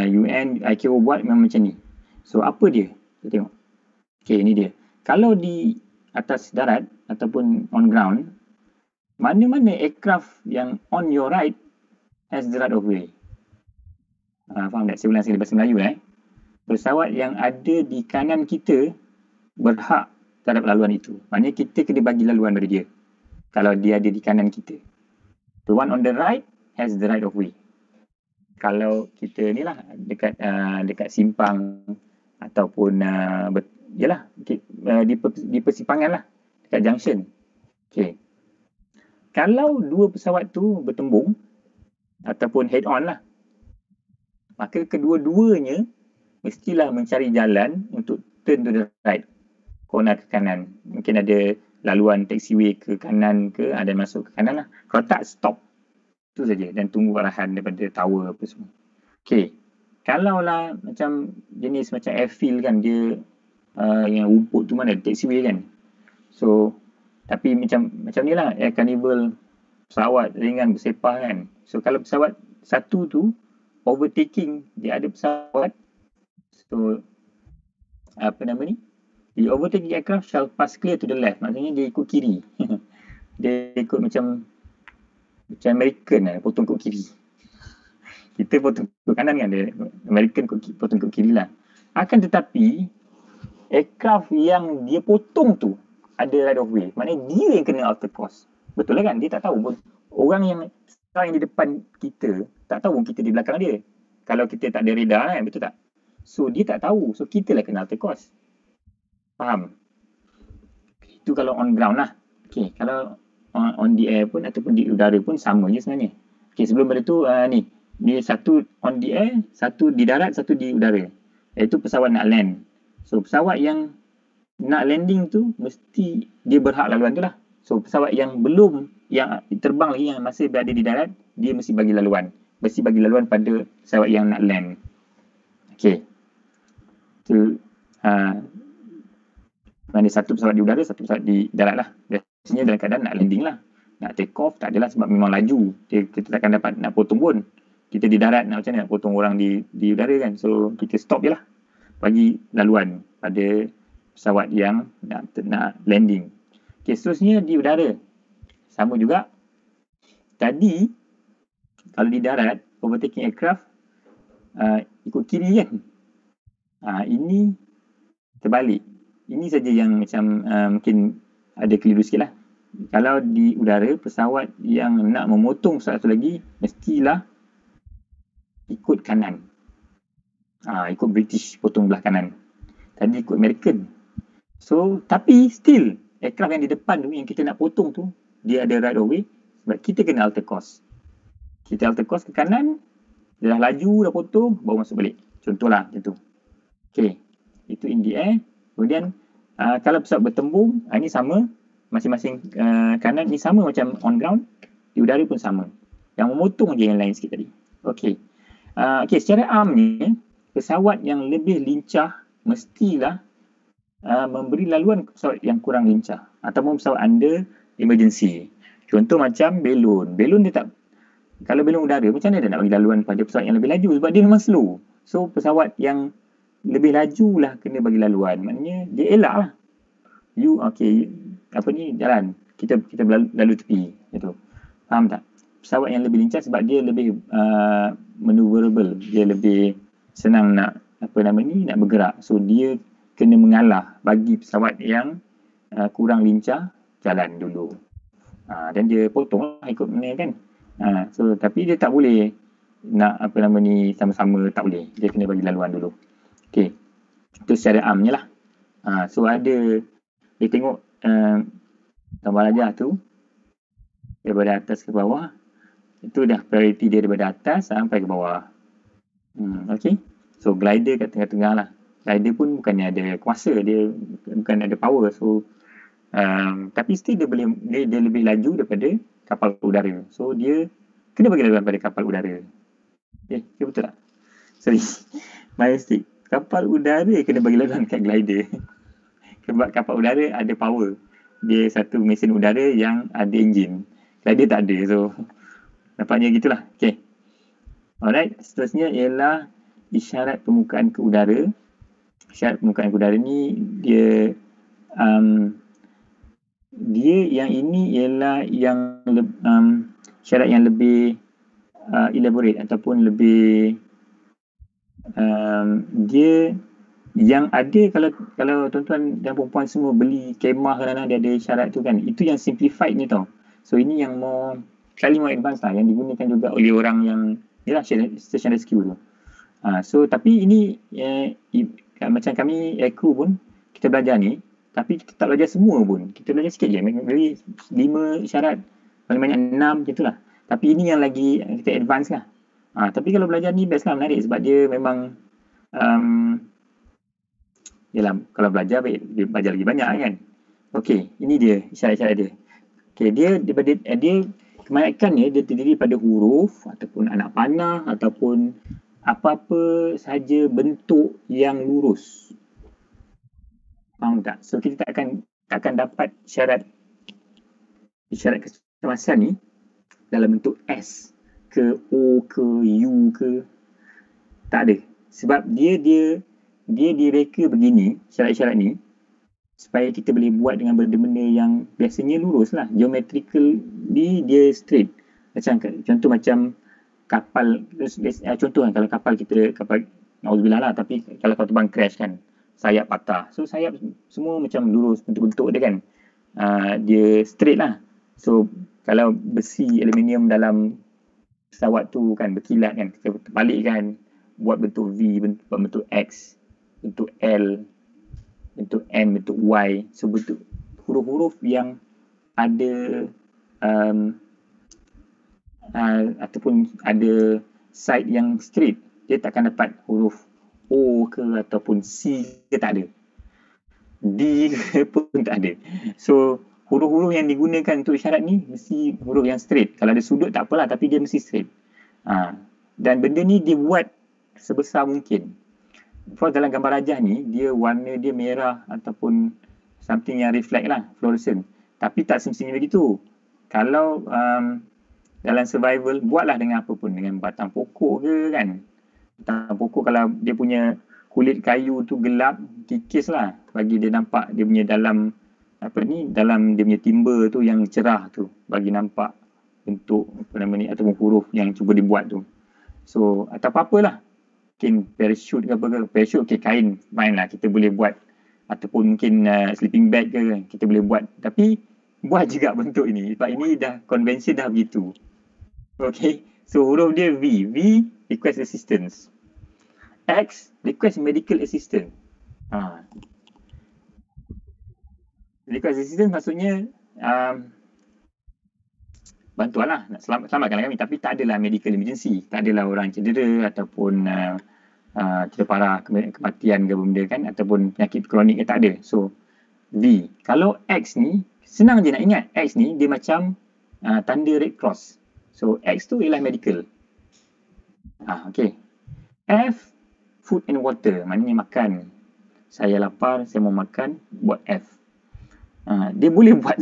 UN, ICAO buat memang macam ni. So apa dia? Kita tengok. Okay, ini dia. Kalau di atas darat ataupun on ground, mana-mana aircraft yang on your right has the right of way. Faham tak? Saya ulang sekali bahasa Melayu pesawat yang ada di kanan kita berhak terhadap laluan itu. Maknanya kita kena bagi laluan pada dia kalau dia ada di kanan kita. The one on the right has the right of way. Kalau kita ni lah dekat simpang ataupun di persimpangan lah, dekat junction. Okay. Kalau dua pesawat tu bertembung ataupun head on lah, maka kedua-duanya mestilah mencari jalan untuk turn to the right, corner ke kanan. Mungkin ada laluan taxiway ke kanan ke, ada masuk ke kanan lah. Kalau tak, stop. Itu saja dan tunggu arahan daripada tower apa semua. Okay. Kalau lah macam jenis macam airfield kan, dia yang rumput tu mana, taxiway kan. So, tapi macam ni lah, Air Carnival, pesawat ringan bersepah kan. So, kalau pesawat satu tu overtaking, dia ada pesawat, so the overtaking aircraft shall pass clear to the left. Maksudnya dia ikut kiri. Dia ikut macam American lah, potong ikut kiri. Kita potong ikut kanan kan, dia American potong ikut kiri lah. Akan tetapi aircraft yang dia potong tu ada right of way. Maknanya dia yang kena alter course. Betul lah kan? Dia tak tahu pun. Orang yang di depan kita tak tahu kita di belakang dia. Kalau kita tak ada radar kan, betul tak? So dia tak tahu. So kita lah kena alter course. Faham? Itu kalau on ground lah. Okay, kalau on the air pun ataupun di udara pun sama je sebenarnya. Okay, sebelum pada tu ni satu on the air, satu di darat, satu di udara. Iaitu pesawat nak land. So pesawat yang nak landing tu mesti dia berhak laluan tu lah. So pesawat yang belum, yang terbang lagi, yang masih berada di darat, dia mesti bagi laluan. Mesti bagi laluan pada pesawat yang nak land. Okay. Itu mana satu pesawat di udara, satu pesawat di darat lah. Biasanya dalam keadaan nak landing lah. Nak take off tak adalah sebab memang laju. Kita takkan dapat nak potong pun. Kita di darat nak macam mana nak potong orang di udara kan. So kita stop je lah. Bagi laluan pada pesawat yang nak landing. Okay, seterusnya di udara. Sama juga. Tadi kalau di darat, overtaking aircraft ikut kiri kan. Ini terbalik. Ini saja yang macam mungkin ada keliru sikit lah. Kalau di udara, pesawat yang nak memotong satu lagi, mestilah ikut kanan. Ikut British, potong belah kanan. Tadi ikut American. So, tapi still, aircraft yang di depan tu, yang kita nak potong tu, dia ada right of way. Sebab kita kena alter course. Kita alter course ke kanan, dia dah laju, dah potong, baru masuk balik. Contohlah macam tu. Okay, itu in the air. Kemudian kalau pesawat bertembung, ini sama. Masing-masing kanan ni sama macam on ground. Di udara pun sama. Yang memotong je yang lain sikit tadi. Okay. Okay, secara amnya, pesawat yang lebih lincah mestilah memberi laluan ke pesawat yang kurang lincah. Ataupun pesawat under emergency. Contoh macam belon. Belon dia tak, kalau belon udara, macam mana dia nak bagi laluan pada pesawat yang lebih laju? Sebab dia memang slow. So, pesawat yang lebih laju lah kena bagi laluan. Maknanya dia elak lah. Jalan. Kita lalu tepi. Gitu. Faham tak? Pesawat yang lebih lincah sebab dia lebih maneuverable. Dia lebih senang nak bergerak. So dia kena mengalah bagi pesawat yang kurang lincah jalan dulu. Dan dia potong lah ikut mana kan. So tapi dia tak boleh nak sama-sama, tak boleh. Dia kena bagi laluan dulu. Okey. Itu secara amnya lah. So ada, dia tengok gambar rajah tu daripada atas ke bawah. Itu dah priority dia daripada atas sampai ke bawah. Okey. So glider kat tengah-tengah lah. Glider pun bukannya ada kuasa, dia bukan ada power. So tapi still dia lebih laju daripada kapal udara. So dia kena bagi laluan pada kapal udara. Okay, betul tak? Sorry. My mistake. kapal udara kena bagi laluan kat glider. Sebab kapal udara ada power. Dia satu mesin udara yang ada enjin. Glider tak ada. So, nampaknya gitulah. Okay. Alright. Seterusnya ialah isyarat permukaan ke udara. Isyarat permukaan ke udara ni, dia yang ini ialah yang syarat yang lebih elaborate ataupun lebih dia yang ada kalau tuan-tuan dan perempuan semua beli kemah kadang-kadang dia ada syarat tu kan, itu yang simplified ni tau. So ini yang slightly more advanced lah, yang digunakan juga oleh orang yang yalah station rescue tu. So tapi ini macam kami crew pun kita belajar ni, tapi kita tak belajar semua pun, kita belajar sikit je, maybe 5 syarat, paling banyak 6 macam tu lah. Tapi ini yang lagi kita advance lah. Tapi kalau belajar ni best lah, menarik sebab dia memang yalah, kalau belajar baik dia belajar lagi banyak kan. Okey, ini dia syarat-syarat dia. Okey, dia kebanyakannya dia terdiri pada huruf ataupun anak panah ataupun apa-apa sahaja bentuk yang lurus. Faham tak? So kita takkan dapat syarat kecemasan ni dalam bentuk S ke O ke U ke, tak ada. Sebab dia direka begini, syarat-syarat ni, supaya kita boleh buat dengan benda-benda yang biasanya lurus lah. Geometrical ni dia straight. Contoh macam kapal, contoh kan kalau kapal na'udzubillah lah, tapi kalau kapal terbang crash kan, sayap patah. So sayap semua macam lurus, bentuk-bentuk dia kan. Dia straight lah. So kalau besi aluminium dalam pesawat tu kan berkilat kan, kita balik kan, buat bentuk V, bentuk X, bentuk L, bentuk N, bentuk Y. So bentuk huruf-huruf yang ada ataupun ada side yang straight, dia takkan dapat huruf O ke ataupun C ke, tak ada. D ke pun tak ada. So huruf-huruf yang digunakan untuk syarat ni mesti huruf yang straight. Kalau ada sudut tak apalah, tapi dia mesti straight. Dan benda ni dibuat sebesar mungkin. Of dalam gambar rajah ni, dia warna dia merah ataupun something yang reflect lah, fluorescent. Tapi tak semestinya begitu. Kalau dalam survival, buatlah dengan apa pun, dengan batang pokok ke kan. Batang pokok kalau dia punya kulit kayu tu gelap, kikis lah, bagi dia nampak dia punya dalam dalam dia punya timber tu yang cerah tu, bagi nampak bentuk ataupun huruf yang cuba dibuat tu. So atau apa-apa lah, mungkin parachute ke apa ke, parachute okay, kain main lah, kita boleh buat, ataupun mungkin sleeping bag ke kita boleh buat, tapi buat juga bentuk ini, sebab ini dah convention dah begitu. Okay, so huruf dia V request assistance, X request medical assistance. Request assistance maksudnya bantuan lah, nak selamatkan kami, tapi tak adalah medical emergency, tak adalah orang cedera ataupun cedera parah, kematian ke benda kan, ataupun penyakit kronik ke, tak ada. So V. Kalau X ni senang je nak ingat, X ni dia macam tanda Red Cross. So X tu ialah medical. Okay. F, food and water, maknanya makan. Saya lapar, saya mau makan, buat F. Dia boleh buat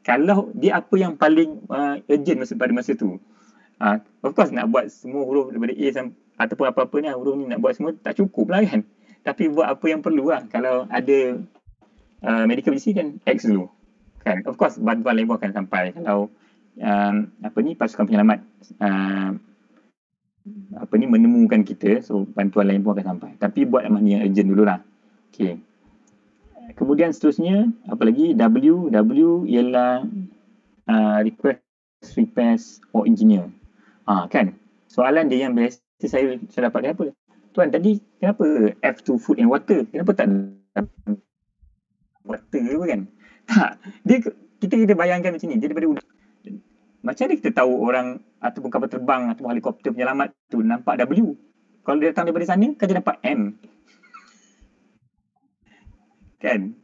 kalau dia apa yang paling urgent pada masa tu. Of course nak buat semua huruf daripada A ataupun apa-apa ni huruf ni nak buat semua tak cukup lah kan. Tapi buat apa yang perlu lah. Kalau ada medical emergency kan X dulu kan. Of course bantuan lain pun akan sampai. Kalau pasukan penyelamat menemukan kita, so bantuan lain pun akan sampai. Tapi buat mana yang urgent dululah. Okay. Kemudian seterusnya, apa lagi? W ialah request, repairs or engineer. Kan? Soalan dia yang biasa saya dapat, kenapa? Tuan, tadi kenapa F tu food and water? Kenapa tak water ke kan? Tak. Kita bayangkan macam ni. Dia daripada macam mana kita tahu orang ataupun kapal terbang ataupun helikopter penyelamat tu nampak W? Kalau dia datang daripada sana, kan dia nampak M. Kan?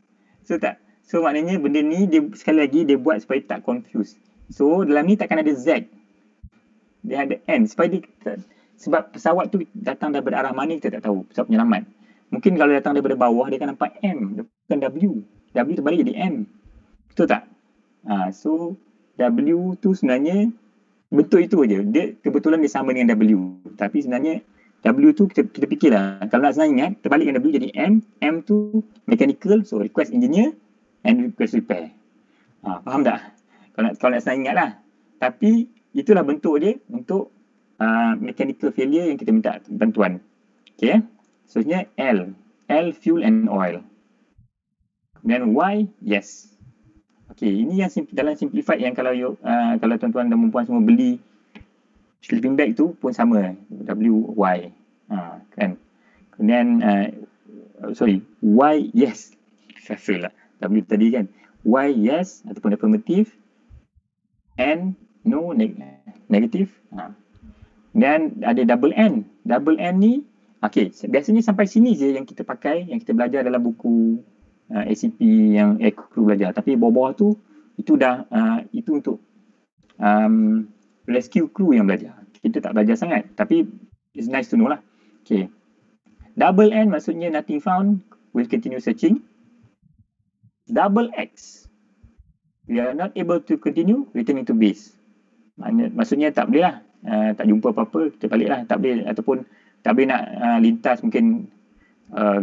So maknanya benda ni dia sekali lagi dia buat supaya tak confuse. So dalam ni takkan ada Z. Dia ada N supaya sebab pesawat tu datang daripada arah mana kita tak tahu, pesawat penyelamat. Mungkin kalau datang daripada bawah, dia akan nampak M, bukan W. W terbalik jadi M. Betul tak? So, W tu sebenarnya bentuk itu aja. Dia kebetulan dia sama dengan W. Tapi sebenarnya W tu kita fikirlah. Kalau nak senang ingat, terbalikkan W jadi M. M tu mechanical, so request engineer and request repair. Faham tak? Kalau nak senang ingat lah. Tapi itulah bentuk dia untuk mechanical failure yang kita minta bantuan. Okay. Seterusnya L. L, fuel and oil. Kemudian Y, yes. Okay, ini yang dalam simplified yang kalau tuan-tuan dan puan semua beli sleeping bag tu pun sama. W, Y. Kan. Kemudian, Y, yes. Salah lah. W tadi kan. Y, yes ataupun affirmative. N, no, negative. Dan ada double N. Double N ni, okay, biasanya sampai sini je yang kita pakai, yang kita belajar dalam buku ACP yang aircrew belajar. Tapi bawah-bawah tu, itu dah, itu untuk rescue crew yang belajar. Kita tak belajar sangat. Tapi, it's nice to know lah. Okay. Double N maksudnya nothing found, we'll continue searching. Double X, we are not able to continue, returning to base. Maksudnya tak boleh lah. Tak jumpa apa-apa, kita balik lah. Tak boleh, ataupun tak boleh nak lintas mungkin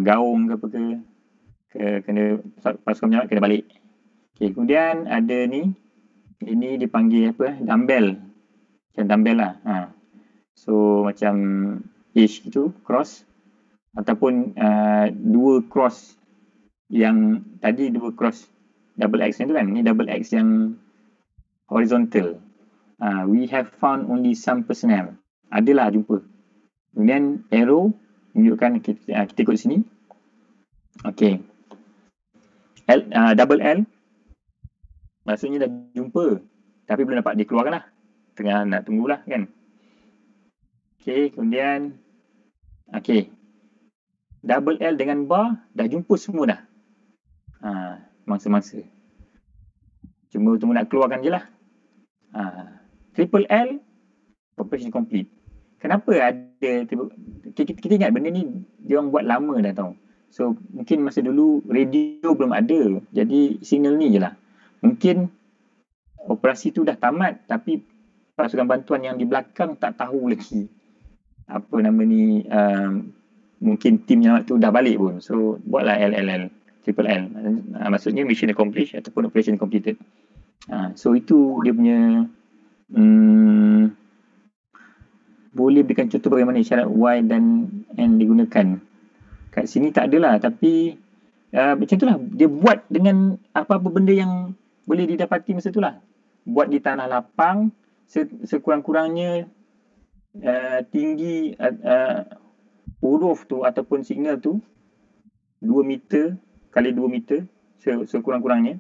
gaung ke apa ke, kena pasukan penyelamat kena balik. Okay, kemudian ada ni, ini dipanggil apa, dumbbell. Macam dumbbell lah. So macam H gitu, cross. Ataupun dua cross yang tadi, dua cross double X tu kan. Ni double X yang horizontal. We have found only some personnel. Adalah jumpa. Kemudian arrow menunjukkan kita ikut sini. Okay. Double L maksudnya dah jumpa tapi belum dapat dikeluarkan lah. Tengah nak tunggulah kan. Okay, kemudian okay. Double L dengan bar dah jumpa semua dah. Mangsa-mangsa. Cuma tunggu nak keluarkan je lah. Triple L, operation complete. Kenapa ada, kita ingat benda ni dia orang buat lama dah tau. So mungkin masa dulu radio belum ada, jadi signal ni je lah. Mungkin operasi tu dah tamat tapi pasukan bantuan yang di belakang tak tahu lagi apa nama ni, mungkin tim yang tu dah balik pun. So buatlah LLL, triple L. Maksudnya mission accomplished ataupun operation completed. So itu dia punya boleh berikan contoh bagaimana isyarat Y dan N digunakan. Kat sini tak adalah, tapi macam itulah, dia buat dengan apa-apa benda yang boleh didapati masa itulah. Buat di tanah lapang, sekurang-kurangnya tinggi huruf tu ataupun signal tu 2 meter kali 2 meter sekurang-kurangnya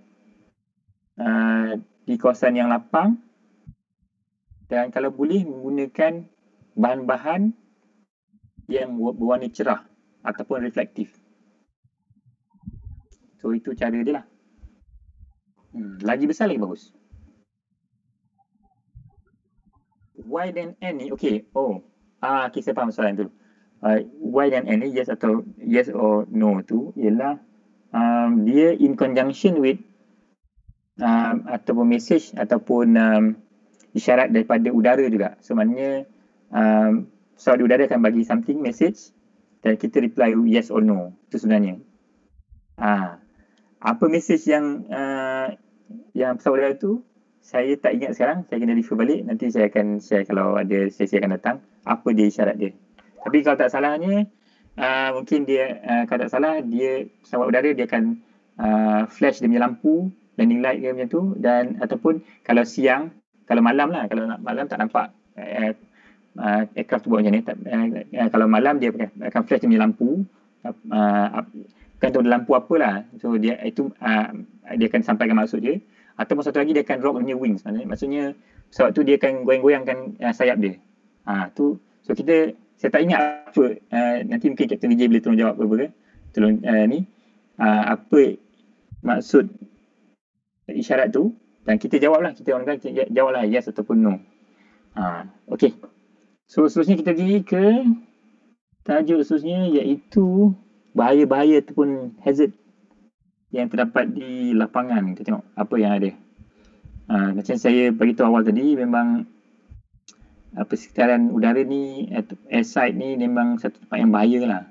di kawasan yang lapang, dan kalau boleh menggunakan bahan-bahan yang berwarna cerah ataupun reflektif. So itu cara dia lah. Lagi besar lagi bagus. Y dan N ni, okay. Okay, saya faham soalan tu. Y dan N ni, yes atau yes or no tu ialah dia in conjunction with ataupun message ataupun isyarat daripada udara juga. So maknanya pesawat udara akan bagi something, message, dan kita reply yes or no. Itu sebenarnya. Apa message yang pesawat udara tu, saya tak ingat sekarang. Saya kena refer balik. Nanti saya akan share kalau ada sesi akan datang apa dia isyarat dia. Tapi kalau tak salahnya, mungkin dia kalau tak salah, dia pesawat udara dia akan flash dia punya lampu, landing light ke macam tu, dan ataupun kalau siang, kalau malam lah, kalau malam tak nampak aircraft tu buat macam ni. Kalau malam dia akan flash dia punya lampu, bukan tahu lampu apalah. So dia itu dia akan sampaikan maksud dia. Ataupun satu lagi dia akan drop punya wings. Maksudnya pesawat tu dia akan goyang-goyangkan sayap dia. Tu. So saya tak ingat apa. Nanti mungkin Captain Vijay boleh tolong jawab apa ke. Tolong ni. Apa maksud isyarat tu. Dan kita jawablah. Kita orang kata jawablah yes ataupun no. Okay. So seterusnya kita pergi ke tajuk seterusnya iaitu bahaya-bahaya ataupun hazard yang terdapat di lapangan. Kita tengok apa yang ada. Macam saya beritahu awal tadi, memang persekitaran udara ni, airside ni memang satu tempat yang bahaya lah.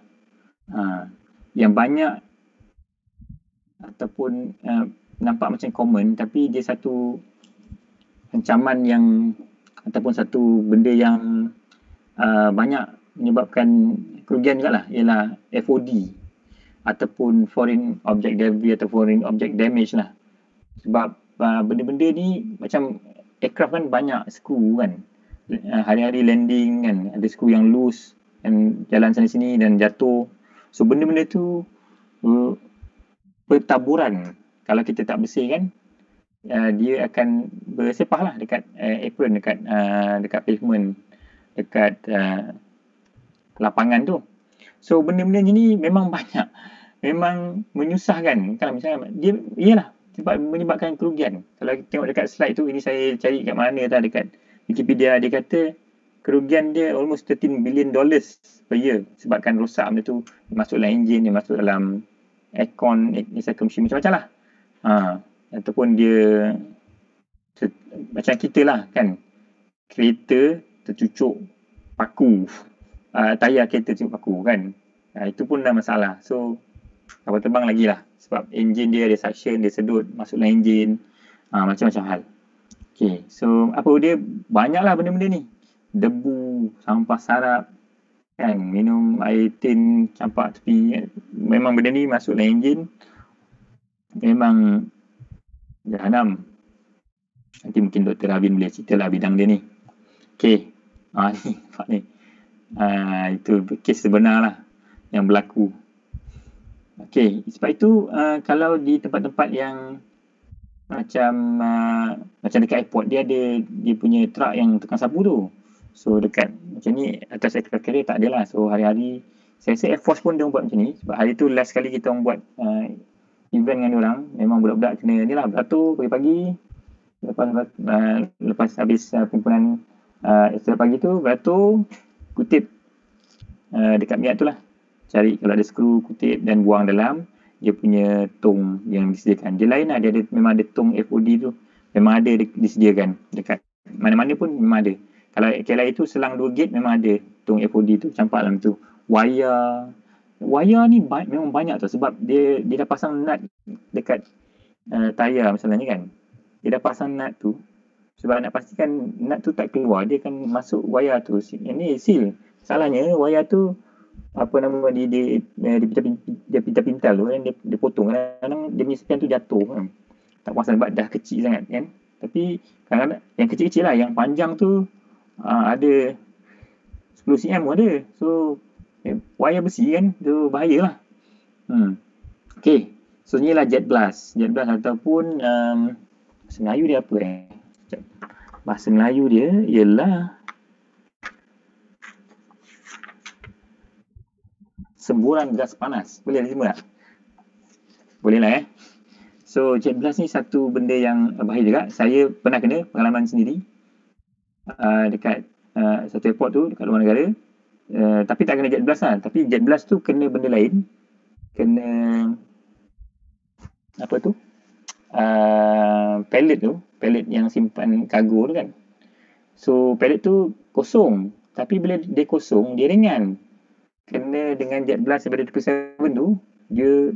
Yang banyak ataupun nampak macam common, tapi dia satu ancaman yang ataupun satu benda yang banyak menyebabkan kerugian juga lah, ialah FOD ataupun foreign object debris atau foreign object damage lah. Sebab benda-benda ni macam aircraft kan banyak skru kan, hari-hari landing kan, ada skru yang loose dan jalan sana sini dan jatuh. So benda-benda tu bertaburan. Kalau kita tak bersihkan, dia akan bersepah lah dekat apron, dekat pavement, dekat lapangan tu. So benda-benda ni memang banyak, memang menyusahkan. Kalau misalnya dia, iyalah, sebab menyebabkan kerugian. Kalau kita tengok dekat slide tu, ini saya cari kat mana tadi, dekat Wikipedia, dia kata kerugian dia almost $13 billion per year sebabkan rosak benda tu. Dia masuk dalam enjin, dia masuk dalam aircon, mesin, macam-macam lah. Ataupun dia macam kita lah kan, kereta tercucuk paku, tayar kereta tercucuk paku kan, itu pun dah masalah. So kapal terbang lagi lah, sebab enjin dia ada suction, dia sedut masuk dalam enjin, macam-macam hal. Okay, so apa dia, banyak lah benda-benda ni. Debu, sampah sarap kan, minum air tin campak tepi, memang benda ni masuk dalam enjin memang jahanam. Nanti mungkin Dr. Ravin boleh cerita lah bidang dia ni. Okay, ni nampak ni, itu kes sebenar lah yang berlaku. Okay, sebab itu kalau di tempat-tempat yang macam dekat airport, dia ada dia punya truck yang tukang sapu tu. So dekat macam ni, atas aircraft carrier tak ada lah. So hari-hari saya rasa Air Force pun dia buat macam ni. Sebab hari tu last kali kita orang buat event dengan diorang, memang budak-budak kena ni lah, beratur pagi-pagi. Lepas habis kumpulan istirahat pagi tu, beratur, kutip dekat minyak tu lah, cari kalau ada skru, kutip dan buang dalam dia punya tong yang disediakan. Dia lain lah, dia ada, memang ada tong FOD tu, memang ada disediakan dekat mana-mana pun memang ada. Kalau KLIA tu selang 2 gate memang ada tong FOD tu, campak dalam tu. Wire ni memang banyak tu, sebab dia dah pasang nut dekat tayar misalnya kan. Dia dah pasang nut tu, sebab nak pastikan nut tu tak keluar, dia akan masuk wire tu. Ini seal. Salahnya wire tu apa nama dia pintal tu kan, dia potong, kadang-kadang dia punya sepian tu jatuh kan. Tak pasal sebab dah kecil sangat kan. Tapi kadang-kadang yang kecil-kecil lah, yang panjang tu ada 10 cm ada. So wire besi kan, tu bahayalah. Okay, so inilah jet blast. Jet blast ataupun bahasa Melayu dia apa bahasa Melayu dia ialah semburan gas panas. Boleh terima tak? Boleh lah So jet blast ni satu benda yang bahaya juga. Saya pernah kena pengalaman sendiri dekat satu airport tu dekat luar negara. Tapi tak kena jet blast lah. Tapi jet blast tu kena benda lain. Kena apa tu? Pellet yang simpan kargo tu kan. So pellet tu kosong. Tapi bila dia kosong, dia ringan. Kena dengan jet blast daripada 777 tu, dia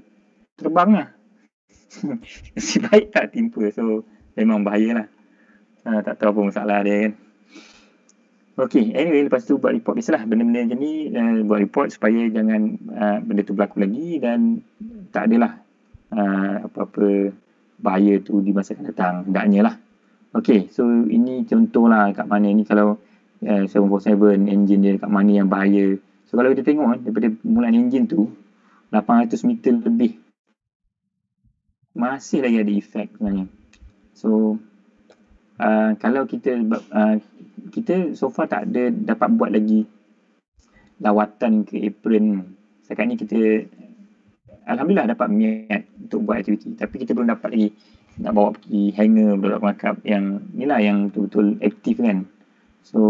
terbang lah. Si baik tak timpa. So memang bahaya lah. Tak tahu apa masalah dia kan. Okay, anyway, lepas tu buat report biasalah. Benda-benda macam ni, buat report supaya jangan benda tu berlaku lagi dan tak adalah apa-apa bahaya tu di masa akan datang. Hendaknya lah. Okay, so ini contoh lah kat mana ni kalau 747 enjin dia kat mana yang bahaya. So kalau kita tengok daripada mulaan enjin tu 800 meter lebih, masih lagi ada efek sebenarnya. So kalau kita so far tak ada dapat buat lagi lawatan ke apron. Setakat ni kita alhamdulillah dapat minat untuk buat aktiviti, tapi kita belum dapat lagi nak bawa pergi hanger, budak markup yang ni lah, yang betul-betul aktif kan. So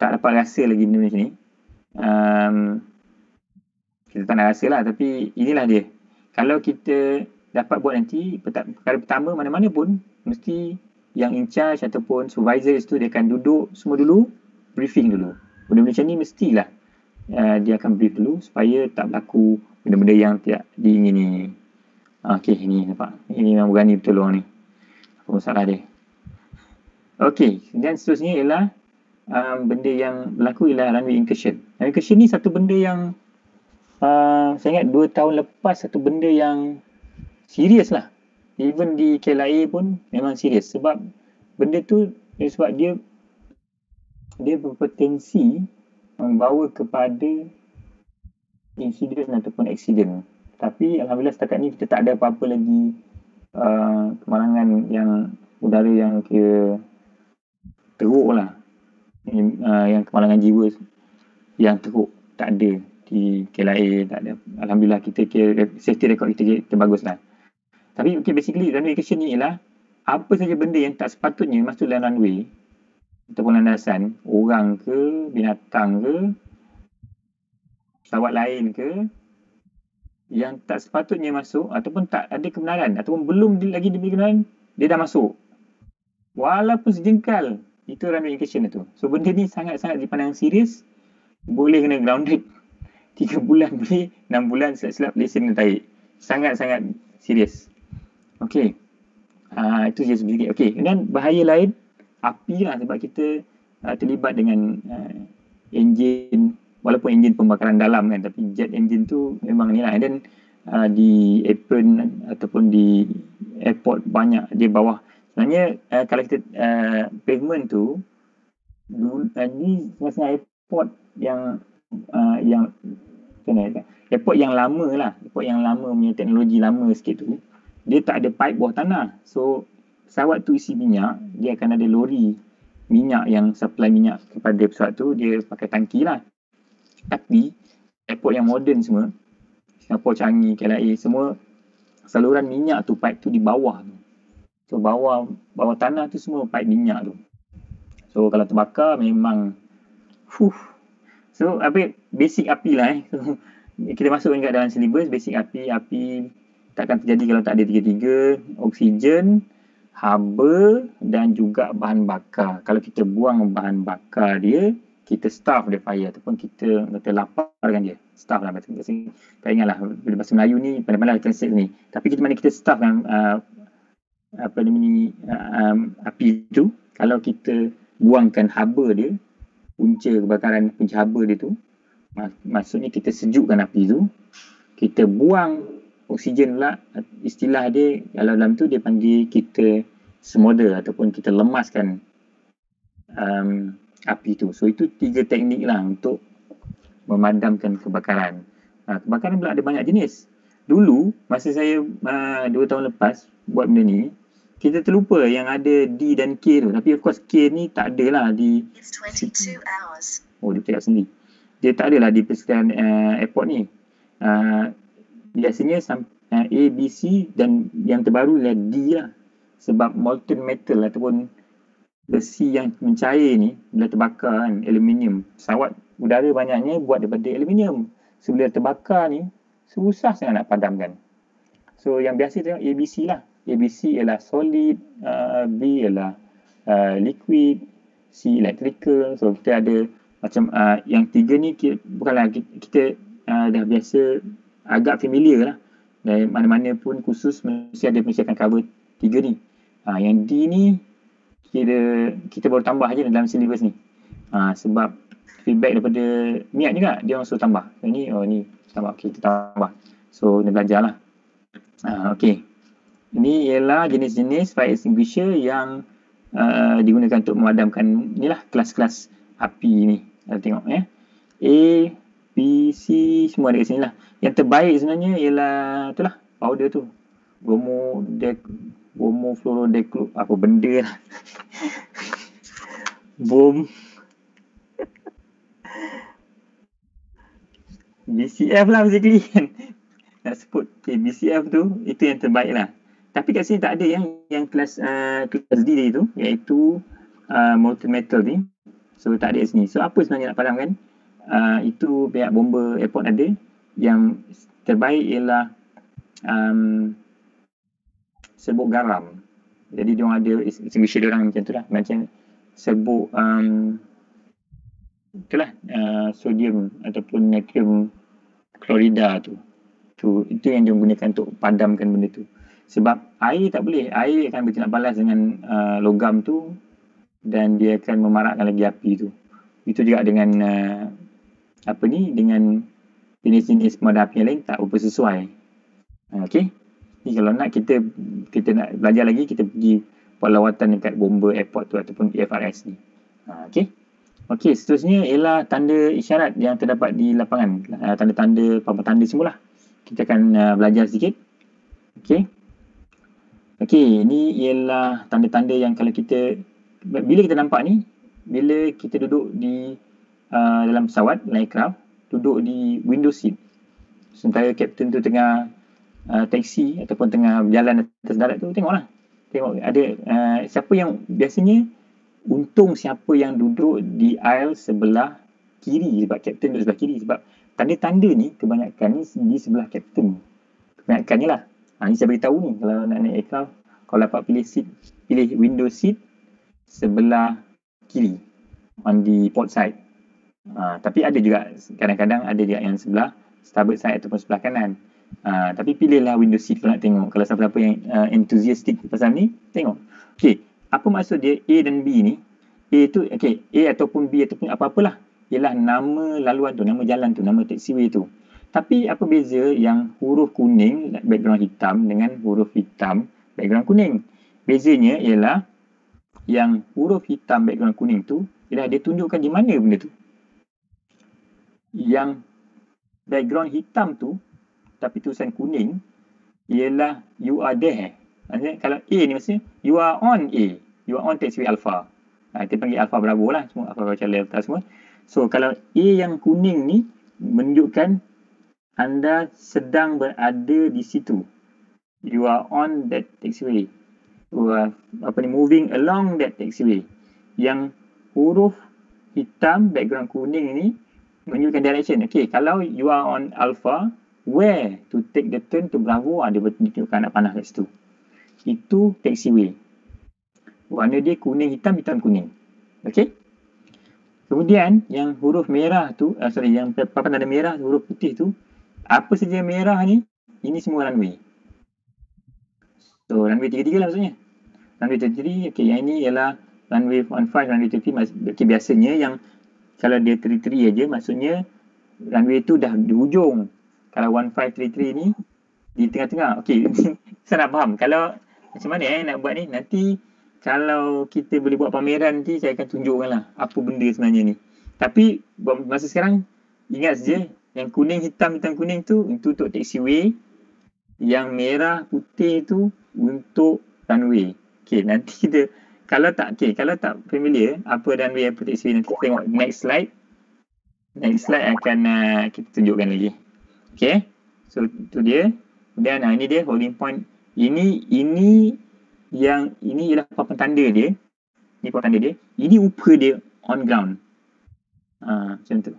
tak dapat rasa lagi benda macam ni. Kita tak nak rasa lah, tapi inilah dia. Kalau kita dapat buat nanti, perkara pertama mana-mana pun, mesti yang in charge ataupun supervisors tu dia akan duduk semua dulu, briefing dulu. Benda-benda macam ni mestilah dia akan brief dulu supaya tak berlaku benda-benda yang tidak diingini. Okey, ni nampak. Ini memang berani betul orang ni. Apa masalah dia? Okey, dan seterusnya ialah benda yang berlaku ialah runway incursion. Runway incursion ni satu benda yang saya ingat 2 tahun lepas, satu benda yang serius lah. Even di KLIA pun memang serius sebab benda tu sebab dia berpotensi membawa kepada insiden ataupun aksiden. Tapi alhamdulillah setakat ni kita tak ada apa-apa lagi kemalangan yang udara yang kira teruk lah. Yang kemalangan jiwa yang teruk tak ada di KLIA, tak ada. Alhamdulillah kita kira safety record kita bagus lah. Tapi okay, basically runway incursion ni ialah apa saja benda yang tak sepatutnya masuk dalam runway ataupun landasan, orang ke, binatang ke, pesawat lain ke, yang tak sepatutnya masuk ataupun tak ada kebenaran ataupun belum lagi diberi kebenaran, dia dah masuk. Walaupun sejengkal, itu runway incursion itu. So benda ni sangat-sangat dipandang serius, boleh kena grounded 3 bulan, boleh 6 bulan, silap-silap lesen kena tarik. Sangat-sangat serius. Okey. Itu je sedikit. Okey. Dan bahaya lain, api lah, sebab kita terlibat dengan enjin, walaupun enjin pembakaran dalam kan, tapi jet engine tu memang ni lah. Dan di apron ataupun di airport banyak dia bawah. Sebenarnya kalau kita pavement tu, ni sebenarnya airport yang airport yang lama lah, airport yang lama punya teknologi lama sikit tu, dia tak ada pipe bawah tanah. So pesawat tu isi minyak, dia akan ada lori minyak yang supply minyak kepada pesawat tu, dia pakai tangki lah. Tapi airport yang moden semua, Singapore Changi, KLIA, semua saluran minyak tu, pipe tu di bawah tu. So bawah tanah tu semua pipe minyak tu. So kalau terbakar memang so basic api lah So, kita masuk juga dalam syllabus basic api takkan terjadi kalau tak ada 3 oksigen, haba dan juga bahan bakar. Kalau kita buang bahan bakar dia, kita starve the fire ataupun kita laparkan dia. Starve lah bahasa Inggeris. Tak ingatlah bahasa Melayu ni pandai-pandai translate ni. Tapi kita starve kan api tu. Kalau kita buangkan haba dia, punca kebakaran, punca haba dia tu, maksudnya kita sejukkan api tu, kita buang oksigen pula, istilah dia dalam tu dia panggil kita smother ataupun kita lemaskan api tu. So itu 3 teknik lah untuk memadamkan kebakaran. Kebakaran pula ada banyak jenis. Dulu masa saya 2 tahun lepas buat benda ni, kita terlupa yang ada D dan K tu. Tapi of course K ni tak ada lah di dia cakap sendiri. Dia tak ada lah di persekitaran airport ni. Biasanya A, B, C dan yang terbaru adalah D lah. Sebab molten metal ataupun besi yang mencair ni, bila terbakar kan, aluminium. Pesawat udara banyaknya buat daripada aluminium. So bila terbakar ni, susah sangat nak padamkan. So yang biasa tengok A, B, C lah. A, B, C ialah solid, B ialah liquid, C electrical. So kita ada macam yang 3 ni bukanlah kita dah biasa agak familiar lah. Dan mana-mana pun khusus mesti akan cover 3 ni. Yang D ni kita baru tambah je dalam syllabus ni. Sebab feedback daripada MIAT juga, dia orang suruh tambah. Ni tambah, okay, kita tambah. So dia belajar lah. Okay. Ini ialah jenis-jenis fire extinguisher yang digunakan untuk memadamkan inilah kelas-kelas api ni. Tengok A, B, C semua ada kat sini lah. Yang terbaik sebenarnya ialah itulah powder tu. Bromofluorodeclo apa benda lah. Bom BCF lah basically kan. Nak sebut BCF tu, itu yang terbaik lah. Tapi kat sini tak ada yang kelas D tu, iaitu molten metal ni. So tak ada kat sini. So apa sebenarnya nak padamkan? Itu pihak bomba airport ada. yang terbaik ialah serbuk garam. Jadi diorang ada extinguisher diorang macam tu lah, macam serbuk itulah sodium ataupun natrium klorida tu. Itu yang dia gunakan untuk padamkan benda tu. Sebab air tak boleh, air akan bertindak balas dengan logam tu dan dia akan memarakkan lagi api tu. Itu juga dengan dengan jenis-jenis pemadam api yang lain tak berapa sesuai. Okey. Ni kalau nak kita nak belajar lagi, kita pergi buat lawatan dekat bomba airport tu ataupun EFRS ni. Okey, seterusnya ialah tanda isyarat yang terdapat di lapangan. Tanda-tanda, papan tanda semualah. Kita akan belajar sedikit. Okey, ini ialah tanda-tanda yang kalau kita, bila kita nampak ni, bila kita duduk di dalam pesawat, dalam aircraft, duduk di window seat. Sementara kapten tu tengah taksi ataupun tengah berjalan atas darat tu, tengok ada siapa yang biasanya untung siapa yang duduk di aisle sebelah kiri, sebab kapten duduk sebelah kiri, sebab tanda-tanda ni kebanyakan ni di sebelah kapten kebanyakannya lah. Ni saya beritahu ni, kalau nak naik aircraft, kalau dapat pilih window seat sebelah kiri on the port side. Tapi ada juga kadang-kadang ada juga yang sebelah starboard side ataupun sebelah kanan. Tapi pilihlah window seat kalau nak tengok. Kalau siapa-siapa yang enthusiastic pasal ni, tengok. Okey, apa maksud dia A dan B ni? A tu, A ataupun B ataupun apa-apalah, ialah nama laluan tu, nama jalan tu, nama taxiway tu. Tapi apa beza yang huruf kuning background hitam dengan huruf hitam background kuning? Bezanya ialah yang huruf hitam background kuning tu ialah dia tunjukkan di mana benda tu. Yang background hitam tu tapi tulisan kuning ialah you are there. Maksudnya kalau A ni maksudnya you are on A, you are on taxiway Alpha. Kita panggil Alpha Bravo lah, semua Alpha Bravo Charlie Delta semua. So kalau A yang kuning ni menunjukkan anda sedang berada di situ. You are on that taxiway. You are moving along that taxiway. Yang huruf hitam background kuning ni menunjukkan direction. Okay, kalau you are on Alpha, where to take the turn to Bravo, dia tunjukkan anak panah kat situ. Itu taxiway. Warna dia kuning, hitam, hitam, kuning. Okay. Kemudian yang huruf merah tu, yang papan tanda merah, huruf putih tu, apa saja merah ni, ini semua runway. So runway 33 lah maksudnya. Runway 33, okay, yang ini ialah runway 15, runway 33. Okay, biasanya yang kalau dia 33 aja, maksudnya runway tu dah di hujung. Kalau 1533 ni di tengah-tengah. Okey, saya nak faham. Kalau macam mana nak buat ni? Nanti kalau kita boleh buat pameran nanti, saya akan tunjukkan lah apa benda sebenarnya ni. Tapi masa sekarang, ingat saja yang kuning, hitam, hitam, kuning tu untuk taxiway. Yang merah, putih tu untuk runway. Okey, nanti kita kalau tak familiar apa runway, apa taxiway, nanti tengok next slide. Next slide akan kita tunjukkan lagi. Okay, so itu dia. Dan ini dia holding point. Ini ialah papan tanda dia. Ini papan tanda dia. Ini upper dia on ground. Macam tu.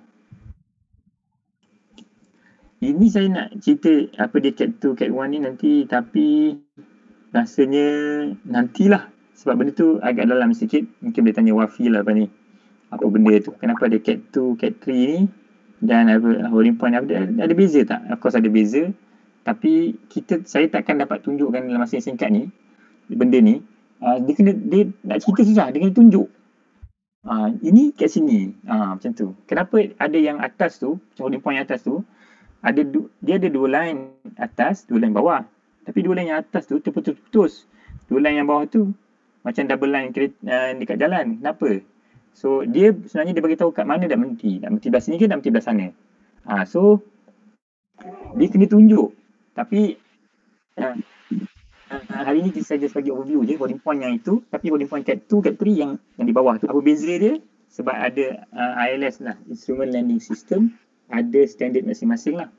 Ini saya nak cerita apa dia Cat 2, Cat 1 ni nanti, tapi rasanya nantilah. Sebab benda tu agak dalam sikit. Mungkin boleh tanya Wafi lah apa ni. Apa benda tu. Kenapa ada Cat 2, Cat 3 ni. Dan holding point ada beza tak? Of course ada beza. Tapi saya takkan dapat tunjukkan dalam masa yang singkat ni benda ni. Dia nak cerita susah, dia kena tunjuk. Ini kat sini. Macam tu. Kenapa ada yang atas tu, holding point yang atas tu, dia ada dua line atas, dua line bawah. Tapi dua line yang atas tu terputus-putus. Dua line yang bawah tu macam double line dekat jalan. Kenapa? So dia sebenarnya dia bagi tahu kat mana nak berhenti. Nak berhenti belah sini ke nak berhenti belah sana. So dia kena tunjuk. Tapi hari ni saya just bagi overview je holding point yang itu. Tapi holding point Cat 2, Cat 3 yang di bawah tu. Apa beza dia? Sebab ada ILS lah, Instrument Landing System. Ada standard masing-masing lah.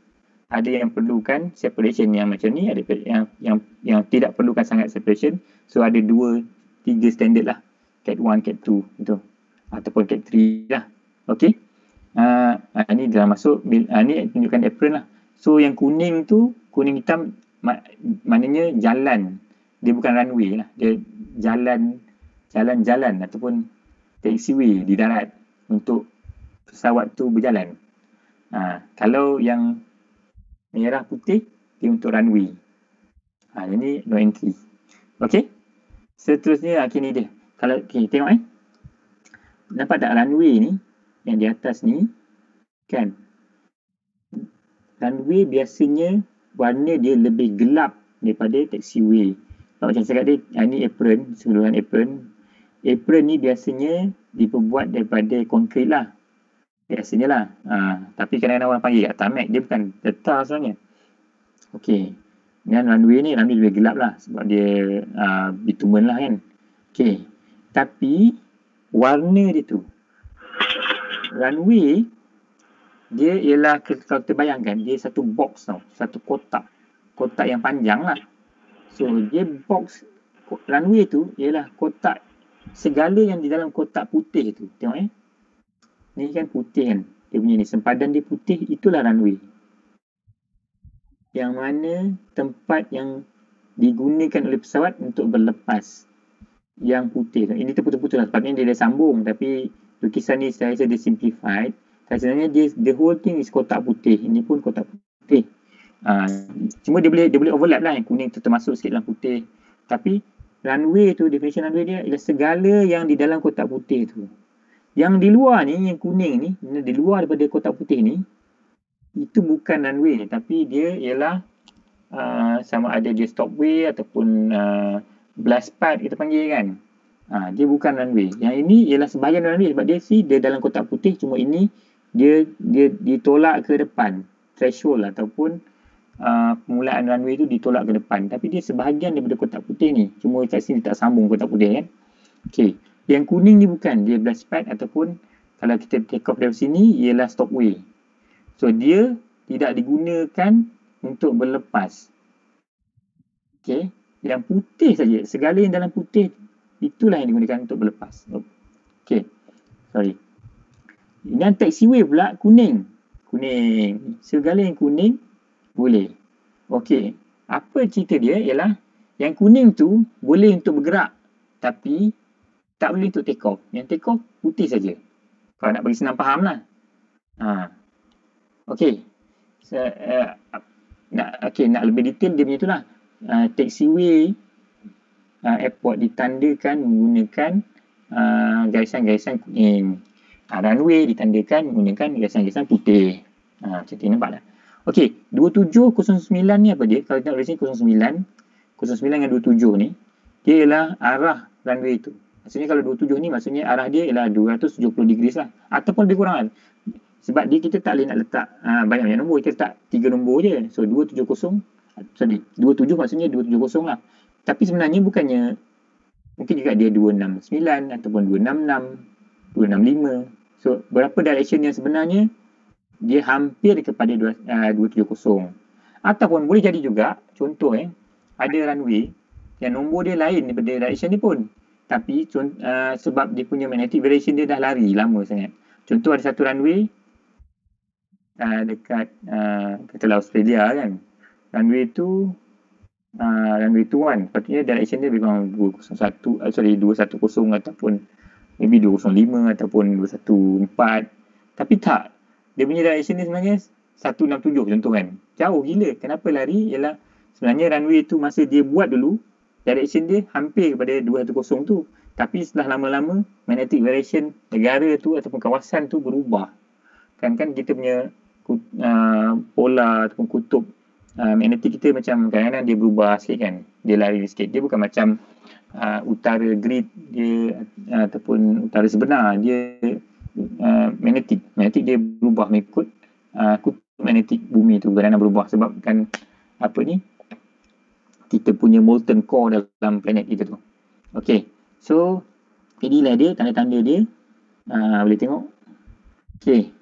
Ada yang perlukan separation yang macam ni, ada yang tidak perlukan sangat separation. So ada 2-3 standard lah. Cat 1, Cat 2 gitu. Ataupun Cat 3 lah. Okey. Ini dah masuk. Ni tunjukkan apron lah. So yang kuning tu, kuning hitam maknanya jalan. Dia bukan runway lah. Dia jalan ataupun taxiway di darat untuk pesawat tu berjalan. Kalau yang merah putih, dia untuk runway. Ini no entry. Okey. Seterusnya, ni dia. Kalau tengok nampak tak runway ni yang di atas ni kan? Runway biasanya warna dia lebih gelap daripada taxiway. Kalau macam saya kata ni apron, seluruhan apron. Apron ni biasanya diperbuat daripada konkrit lah. Biasanya lah. Tapi kadang-kadang orang panggil tarmac, dia bukan tar sebenarnya. Okey. Dan runway lebih gelap lah sebab dia bitumen lah kan. Okey. Tapi warna dia tu, runway dia ialah, kalau kita bayangkan, dia satu box tau, satu kotak yang panjang lah. So dia box runway tu ialah kotak, segala yang di dalam kotak putih tu. Tengok ni kan putih kan, dia punya ni sempadan dia putih, itulah runway. Yang mana tempat yang digunakan oleh pesawat untuk berlepas. Yang putih tu, ini terputus-putus lah, sebabnya dia dah sambung, tapi lukisan ni saya rasa dia simplified. Sebenarnya dia, the whole thing is kotak putih. Ini pun kotak putih. Cuma dia boleh overlap lah, yang kuning tu termasuk sikit dalam putih. Tapi runway tu, definition runway dia ialah segala yang di dalam kotak putih tu. Yang di luar ni, yang kuning ni, di luar daripada kotak putih ni, itu bukan runway, tapi dia ialah sama ada dia stopway ataupun blast pad kita panggil kan. Dia bukan runway. Yang ini ialah sebahagian runway sebab dia dalam kotak putih, cuma ini dia ditolak ke depan, threshold ataupun permulaan runway tu ditolak ke depan, tapi dia sebahagian daripada kotak putih ni, cuma kat sini tak sambung kotak putih kan. Okey, yang kuning ni bukan, dia blast pad ataupun kalau kita take off dari sini ialah stopway. So dia tidak digunakan untuk berlepas. Okey, yang putih saja, segala yang dalam putih itulah yang digunakan untuk berlepas. Okey, sorry. Yang taxiway pula kuning. Segala yang kuning boleh. Okey, apa cerita dia ialah yang kuning tu boleh untuk bergerak, tapi tak boleh untuk take off. Yang take off putih saja. Kalau nak bagi senang faham lah. Okey. Nak lebih detail dia punya tu lah. Taxiway airport ditandakan menggunakan garisan-garisan kuning. Runway ditandakan menggunakan garisan-garisan putih. Macam tu nampak tak? Okey, 2709 ni apa dia? Kalau kita nak dari sini 09 dengan 27 ni, dia ialah arah runway tu. Maksudnya kalau 27 ni maksudnya arah dia ialah 270 degrees lah. Ataupun lebih kurang kan. Sebab kita tak boleh nak letak banyak-banyak nombor, kita letak 3 nombor je. So 27 maksudnya 270 lah. Tapi sebenarnya bukannya, mungkin juga dia 269 ataupun 266, 265. So berapa direction yang sebenarnya, dia hampir kepada 270. Ataupun boleh jadi juga, contoh ada runway yang nombor dia lain daripada direction dia pun. Tapi sebab dia punya magnetic variation dia dah lari lama sangat. Contoh ada satu runway dekat katalah Australia kan. Runway tu runway 1, sepatutnya direction dia memang 210 ataupun maybe 205 ataupun 214. Tapi tak. Dia punya direction dia sebenarnya 167 contoh kan. Jauh gila. Kenapa lari? Ialah sebenarnya runway tu masa dia buat dulu, direction dia hampir kepada 210 tu. Tapi setelah lama-lama, magnetic variation negara tu ataupun kawasan tu berubah. Kan kita punya polar ataupun kutub magnetik kita macam kadang-kadang dia berubah sikit kan. Dia lari sikit. Dia bukan macam utara grid dia ataupun utara sebenar. Dia magnetik dia berubah mengikut kutub magnetik bumi tu kadang-kadang berubah sebabkan kita punya molten core dalam planet kita tu. Okey. So inilah dia tanda-tanda dia. Boleh tengok. Okey.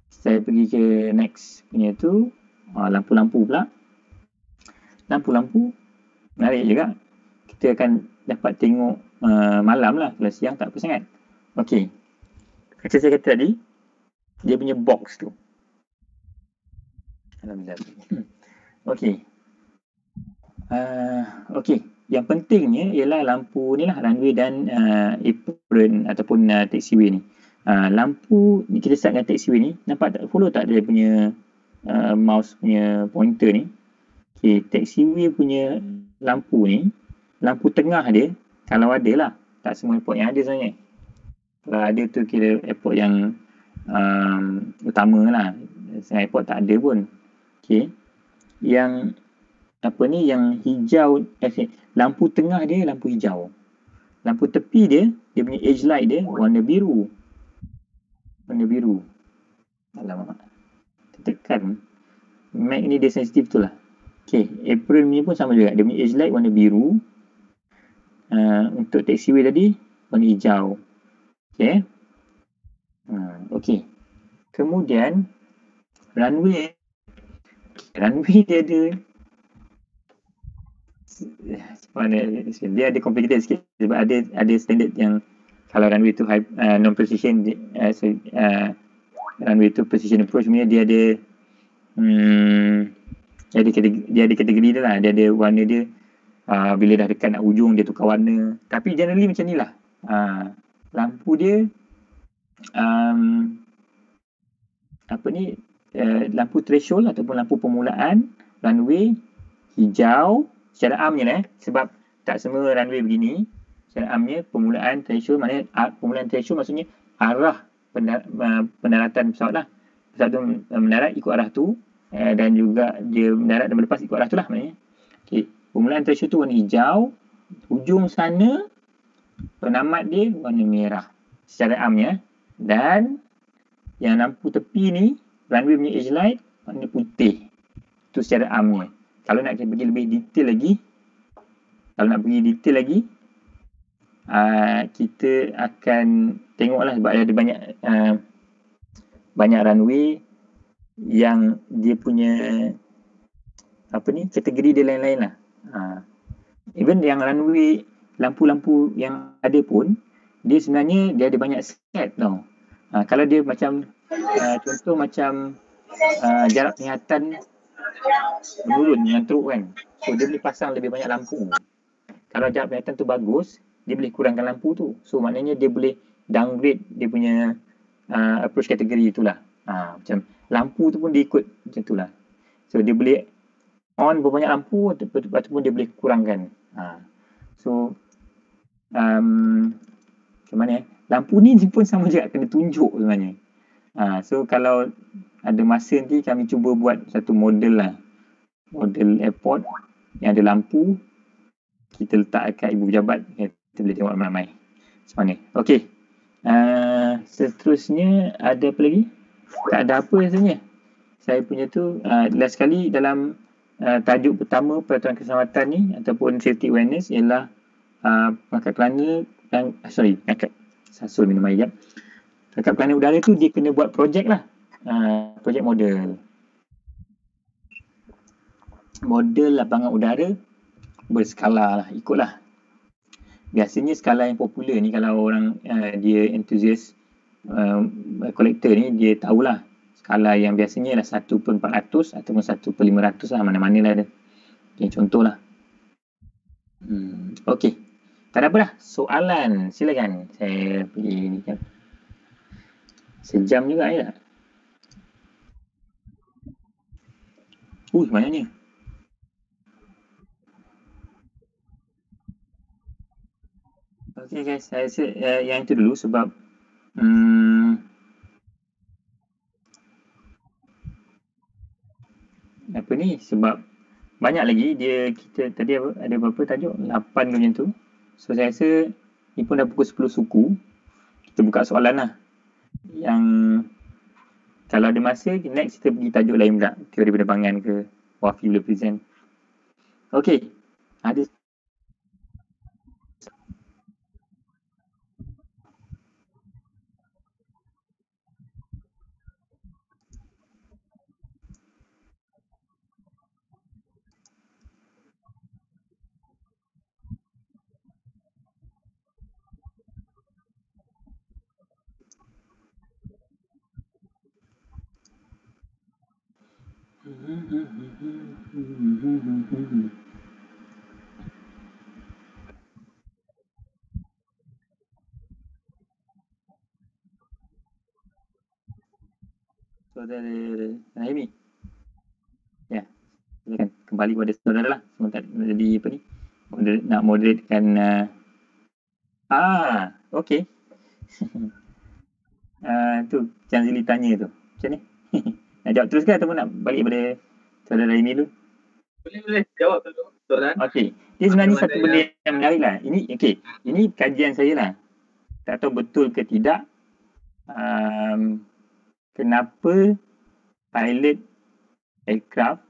Saya pergi ke next punya tu. Lampu-lampu pula. Lampu-lampu menarik juga. Kita akan dapat tengok malam lah. Kalau siang tak apa sangat. Okey. Macam saya kata tadi, dia punya box tu. Alhamdulillah. Okey. Okey. Yang pentingnya ialah lampu ni lah, runway dan apron ataupun taxiway ni. Lampu ni kita start dengan taxiway ni, nampak tak, follow tak dia punya mouse punya pointer ni. Okey, taxiway punya lampu ni, lampu tengah dia, kalau ada lah, tak semua airport yang ada sebenarnya. Kalau ada tu kira airport yang utama lah, setengah airport tak ada pun. Okey, yang apa ni, yang hijau, lampu tengah dia lampu hijau, lampu tepi dia punya edge light dia warna biru. Alamak, tekan Mac ni dia sensitif tu lah. Okey, apron ni pun sama juga, dia punya edge light warna biru. Untuk taxiway tadi warna hijau. Okey. Okey. Kemudian runway dia ada dia ada complicated sikit sebab ada standard yang kalau runway tu non precision runway tu precision approach punya, dia ada kategori dia lah, dia ada warna dia. Bila dah dekat nak ujung dia tukar warna, tapi generally macam ni lah. Lampu dia lampu threshold ataupun lampu permulaan runway hijau secara amnya sebab tak semua runway begini. Secara amnya permulaan threshold, maknanya permulaan threshold maksudnya arah pendaratan pesawat lah. Pesawat tu mendarat ikut arah tu, dan juga dia mendarat dan melepas ikut arah tu lah maknanya. Okey, permulaan threshold tu warna hijau, ujung sana penamat dia warna merah secara amnya, dan yang lampu tepi ni runway punya edge light warna putih. Itu secara amnya. Kalau nak pergi lebih detail lagi, kita akan tengoklah sebab ada banyak runway yang dia punya kategori dia lain-lain lah. Even yang runway lampu-lampu yang ada pun, dia sebenarnya dia ada banyak set tau. Kalau dia macam contoh macam jarak penglihatan menurun yang teruk kan, so dia boleh pasang lebih banyak lampu. Kalau jarak penglihatan tu bagus, dia boleh kurangkan lampu tu, so maknanya dia boleh downgrade dia punya approach kategori itulah. Macam lampu tu pun dia ikut macam tu lah, so dia boleh on berbanyak lampu ataupun dia boleh kurangkan. So macam mana lampu ni pun sama juga, kena tunjuk sebenarnya. So kalau ada masa nanti kami cuba buat satu model airport yang ada lampu, kita letak kat ibu pejabat, kita boleh tengok ramai-ramai macam mana. Okey, seterusnya ada apa lagi? Tak ada apa sebenarnya. Saya punya tu last sekali dalam tajuk pertama peraturan keselamatan ni ataupun safety awareness ialah pengangkat pelana dan sasul minum air jap. Pengangkat pelana udara tu dia kena buat projek lah, projek model lapangan udara berskala lah, ikutlah. Biasanya skala yang popular ni kalau orang dia enthusiast kolektor ni, dia tahulah skala yang biasanya lah 1/400 ataupun 1/500 lah, mana-mana lah dia. Okay, contoh lah. Okey, tak ada apa dah. Soalan silakan. Saya pergi ni kan. Sejam juga ya. Banyaknya. Okey guys, saya rasa yang itu dulu sebab apa ni, sebab banyak lagi kita tadi ada berapa tajuk, 8 macam tu. So saya rasa ni pun dah pukul 10 suku. Kita buka soalan lah. Yang kalau ada masa, next kita pergi tajuk lain pula, teori penerbangan ke, Wafi boleh present. Okey, ada Saudara Rahimi. Ya, silakan kembali kepada saudara lah. Sementara jadi apa ni? Nak moderatekan okey. Tu Chan Zili tanya tu. Macam ni? Nak jawab terus ke ataupun nak balik pada saudara Rahimi dulu?
Boleh jawab dulu soalan.
Okey. Dia sebenarnya satu benda yang menarik lah. Ini kajian saya lah. Tak tahu betul ke tidak. Kenapa pilot aircraft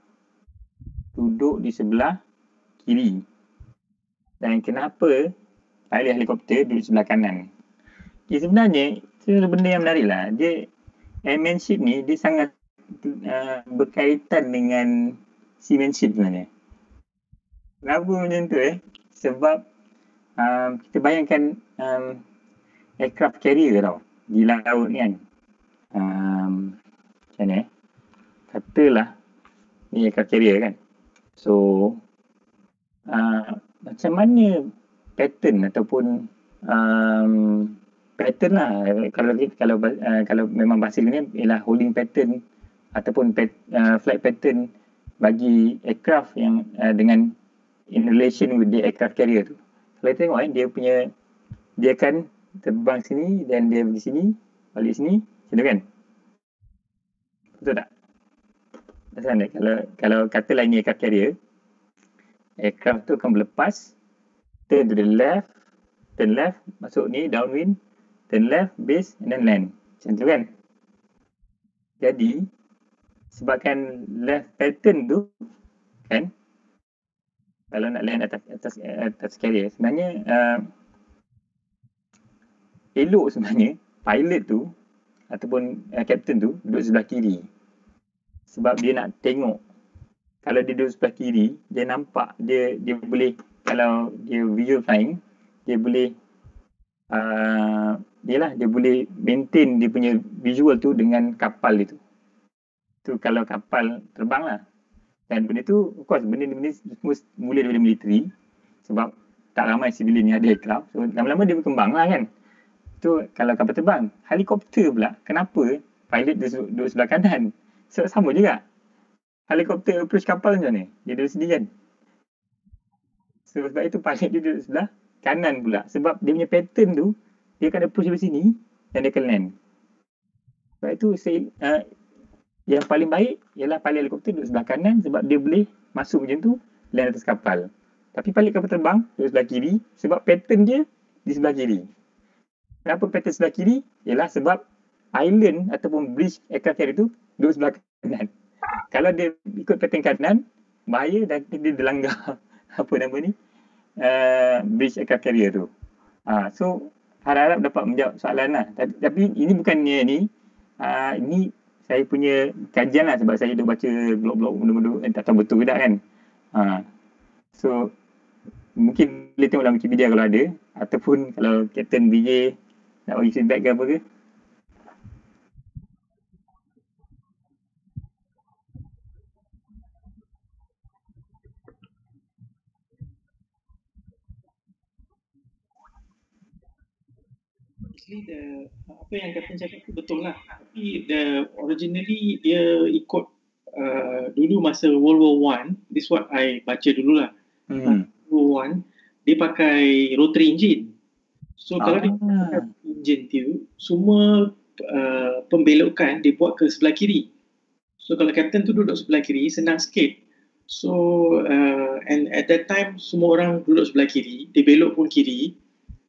duduk di sebelah kiri dan kenapa pilot helikopter duduk sebelah kanan. Sebenarnya itu benda yang menarik lah. Dia airmanship ni dia sangat berkaitan dengan seamanship sebenarnya. Kenapa macam tu Sebab kita bayangkan aircraft carrier tau di laut ni kan. Macam ni katalah ni aircraft carrier kan. So macam mana pattern ataupun pattern lah kalau memang bahasa ni ialah holding pattern ataupun flight pattern bagi aircraft yang dengan in relation with the aircraft carrier tu. Kalau kita tengok dia akan terbang sini dan dia di sini balik sini macam tu kan. Betul tak? Macam kalau katalah ini aircraft carrier, aircraft tu akan berlepas, turn to the left, turn left, masuk ni downwind, turn left, base and then land. Macam tu kan. Jadi sebabkan left pattern tu kan, kalau nak land atas carrier sebenarnya elok sebenarnya pilot tu ataupun captain tu duduk sebelah kiri. Sebab dia nak tengok. Kalau dia duduk sebelah kiri, dia nampak dia boleh, kalau dia visual flying, dia boleh dia boleh maintain dia punya visual tu dengan kapal itu. Tu kalau kapal terbang lah. Dan benda tu, of course, benda semua mula daripada military. Sebab tak ramai civilian yang ada aircraft. So, lama-lama dia berkembang lah kan. Tu kalau kapal terbang. Helikopter pula, kenapa pilot duduk sebelah kanan? So, sama juga. Helikopter approach kapal macam ni. Dia duduk sini kan. So, sebab itu pilot dia duduk sebelah kanan pula. Sebab dia punya pattern tu, dia akan approach dari sini dan dia akan land. Sebab itu, yang paling baik ialah pilot helikopter duduk sebelah kanan sebab dia boleh masuk macam tu, land atas kapal. Tapi pilot kapal terbang duduk sebelah kiri sebab pattern dia di sebelah kiri. Kenapa pattern sebelah kiri? Ialah sebab island ataupun bridge aircraft carrier tu duduk sebelah kanan. Kalau dia ikut pattern kanan, bahaya dan dia dilanggar apa nama ni? Bridge aircraft carrier tu. So, harap-harap dapat menjawab soalan lah. Tapi ini bukannya ni. Ini saya punya kajian lah sebab saya duk baca blog-blog benda-benda tak tahu betul ke tak kan. So, mungkin boleh tengok dalam Wikipedia kalau ada. Ataupun kalau Captain BJ nak bagi feedback ke apa ke.
Actually apa yang Captain cakap tu betul lah. Tapi originally dia ikut dulu masa World War I, this what I baca dulu lah. World War I, dia pakai rotary engine. So kalau dia pakai engine tu, semua pembelokan dia buat ke sebelah kiri. So kalau Captain tu duduk sebelah kiri, senang sikit. So and at that time semua orang duduk sebelah kiri, dia belok pun kiri.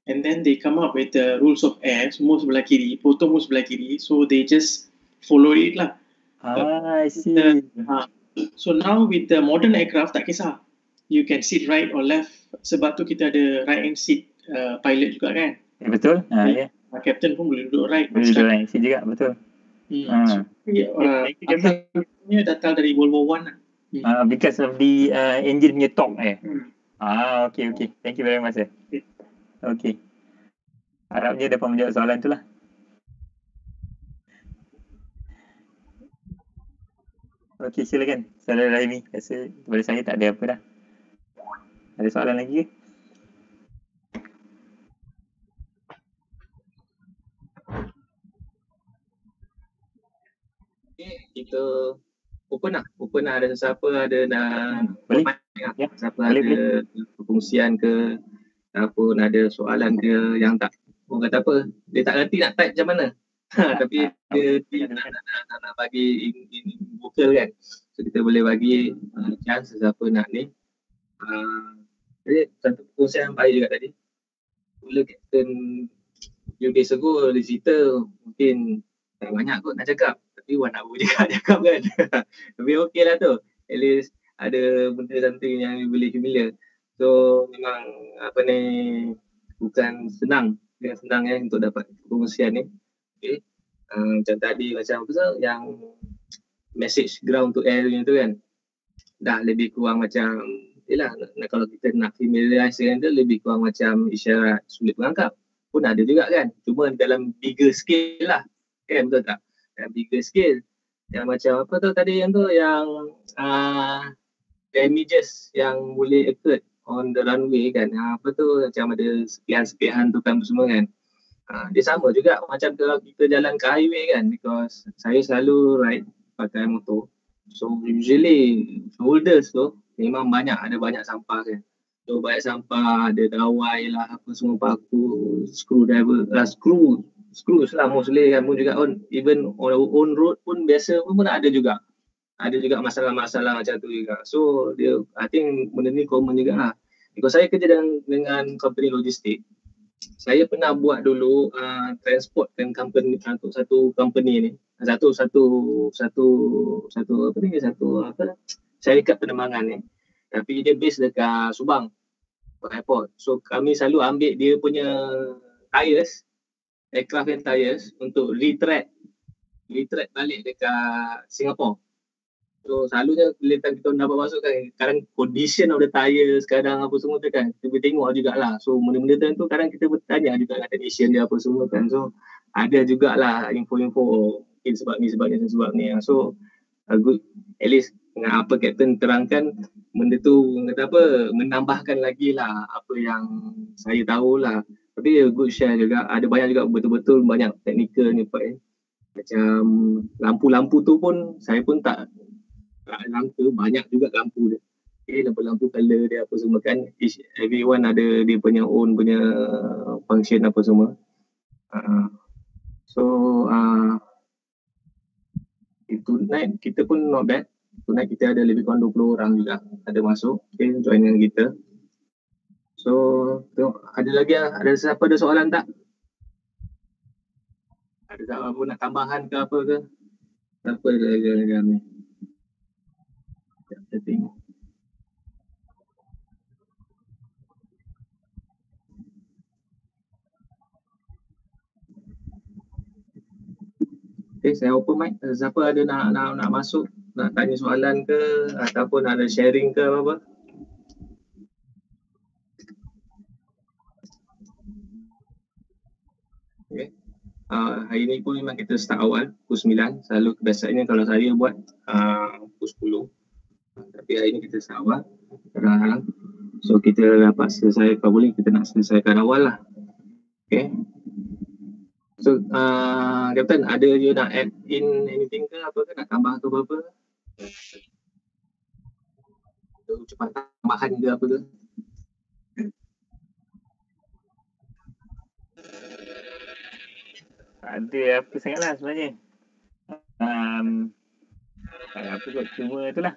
And then they come up with the rules of air, semua sebelah kiri, proton pun sebelah kiri. So they just follow it lah.
I see.
So now with the modern aircraft, tak kisah. You can sit right or left. Sebab tu kita ada right hand seat pilot juga kan.
Betul. Yeah.
Captain pun boleh duduk right.
Boleh duduk right seat juga, betul.
Asasnya datang dari World War I lah.
Because of the engine punya torque Okay. Thank you very much Okay. Harapnya dapat menjawab soalan tu lah. Okey, silakan. Saudara Rahimi. Rasa daripada saya tak ada apa dah. Ada soalan lagi ke?
Kita open lah. Ada sesiapa ada nak
Boleh.
ya, siapa
Boleh,
ada perkongsian ke ataupun ada soalan ke yang tak, orang kata apa, dia tak reti nak type macam mana. Tapi dia nak bagi in vocal kan. So kita boleh bagi chance sesiapa nak ni. Jadi satu perkongsian yang baik juga tadi. Mula Captain few days ago dia cerita mungkin tak banyak kot nak cakap. Tapi 1 hour juga cakap kan. Tapi okey lah tu. At least ada benda something yang boleh familiar. So memang apa ni, bukan senang. Bukan senang untuk dapat perkongsian ni. Okay. Macam tadi macam apa tu yang message ground to air tu kan. Dah lebih kurang macam yelah, kalau kita nak familiarize dengan dia lebih kurang macam isyarat sulit menangkap. Pun ada juga kan. Cuma dalam bigger scale lah. Kan betul tak? Dalam bigger scale. Yang macam apa tu tadi yang tu yang damages yang boleh occur on the runway kan. Apa tu macam ada sepihan-sepihan tu kan semua kan. Dia sama juga macam kalau kita jalan ke highway kan. Because saya selalu ride pakai motor. So usually shoulders tu memang ada banyak sampah kan. So banyak sampah, ada dawai lah, apa semua paku, screwdriver, screws lah mostly kan pun juga on. Even on our own road pun biasa pun ada juga. Ada juga masalah-masalah macam tu juga. So dia, I think benda ni common juga lah. Because saya kerja dengan company logistik. Saya pernah buat dulu transport kan company untuk satu company ni. Satu syarikat penerbangan ni. Tapi dia base dekat Subang airport. So kami selalu ambil dia punya tires, aircraft and tires untuk retread balik dekat Singapore. So selalunya bila kita dapat masuk kan, kadang condition of the tires, kadang apa semua tu kan, kita boleh tengok jugalah. So benda-benda tu kadang kita bertanya juga dengan technician dia apa semua kan. So ada jugalah info-info mungkin sebab ni. So good, at least dengan apa Captain terangkan, benda tu kata apa, menambahkan lagi lah apa yang saya tahulah. Tapi good share juga, ada banyak juga betul-betul banyak technical ni Pak. Macam lampu-lampu tu pun saya pun tak langka, banyak juga lampu dia. Okay, lampu-lampu color dia apa semua kan, everyone ada dia punya own punya function apa semua. Tonight kita pun not bad. Tonight kita ada lebih kurang 20 orang juga ada masuk, okay, join dengan kita. So tengok, ada lagi ada siapa ada soalan tak? Ada apa nak tambahan ke apa ke? Apa lagi ni? Kita tengok. Okay, saya open mic. Siapa ada nak masuk, nak tanya soalan ke ataupun ada sharing ke apa-apa? Okay. Hari ni pun memang kita start awal pukul 9. Selalu biasanya kalau saya buat pukul 10. Tapi hari ni kita start awal kadang-kadang. So kita dapat selesai, kalau boleh kita nak selesaikan awal lah. Okay. So Captain, ada you nak add in anything ke apa ke, nak tambah ke apa-apa? Cepat tambahan ke apa ke?
Ada apa sangat lah sebenarnya. Apa kot, cuma itulah.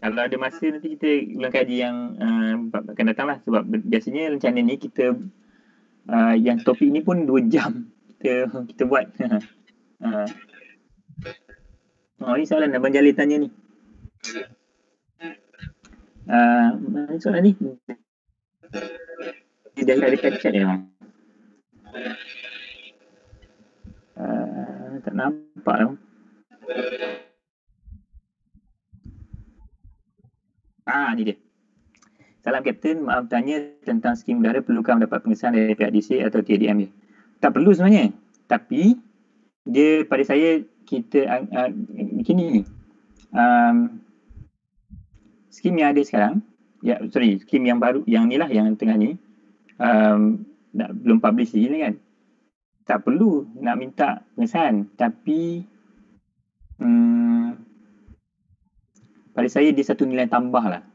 Kalau ada masa nanti kita ulang kaji yang akan datang lah. Sebab biasanya rencana ni kita yang topik ni pun 2 jam kita buat. Ni soalan Abang Jalil tanya ni. Mana soalan ni? Dia dah dekat chat ya. Tak nampak lah. Ni dia. Salam Captain, maaf tanya tentang skim udara, perlukah mendapat pengesahan dari pihak DC atau TDM je? Tak perlu sebenarnya. Tapi dia pada saya kita begini, skim yang ada sekarang, skim yang baru, yang ni lah, yang tengah ni, belum publish lagi ni kan, tak perlu nak minta pengesahan, tapi pada saya dia satu nilai tambah lah.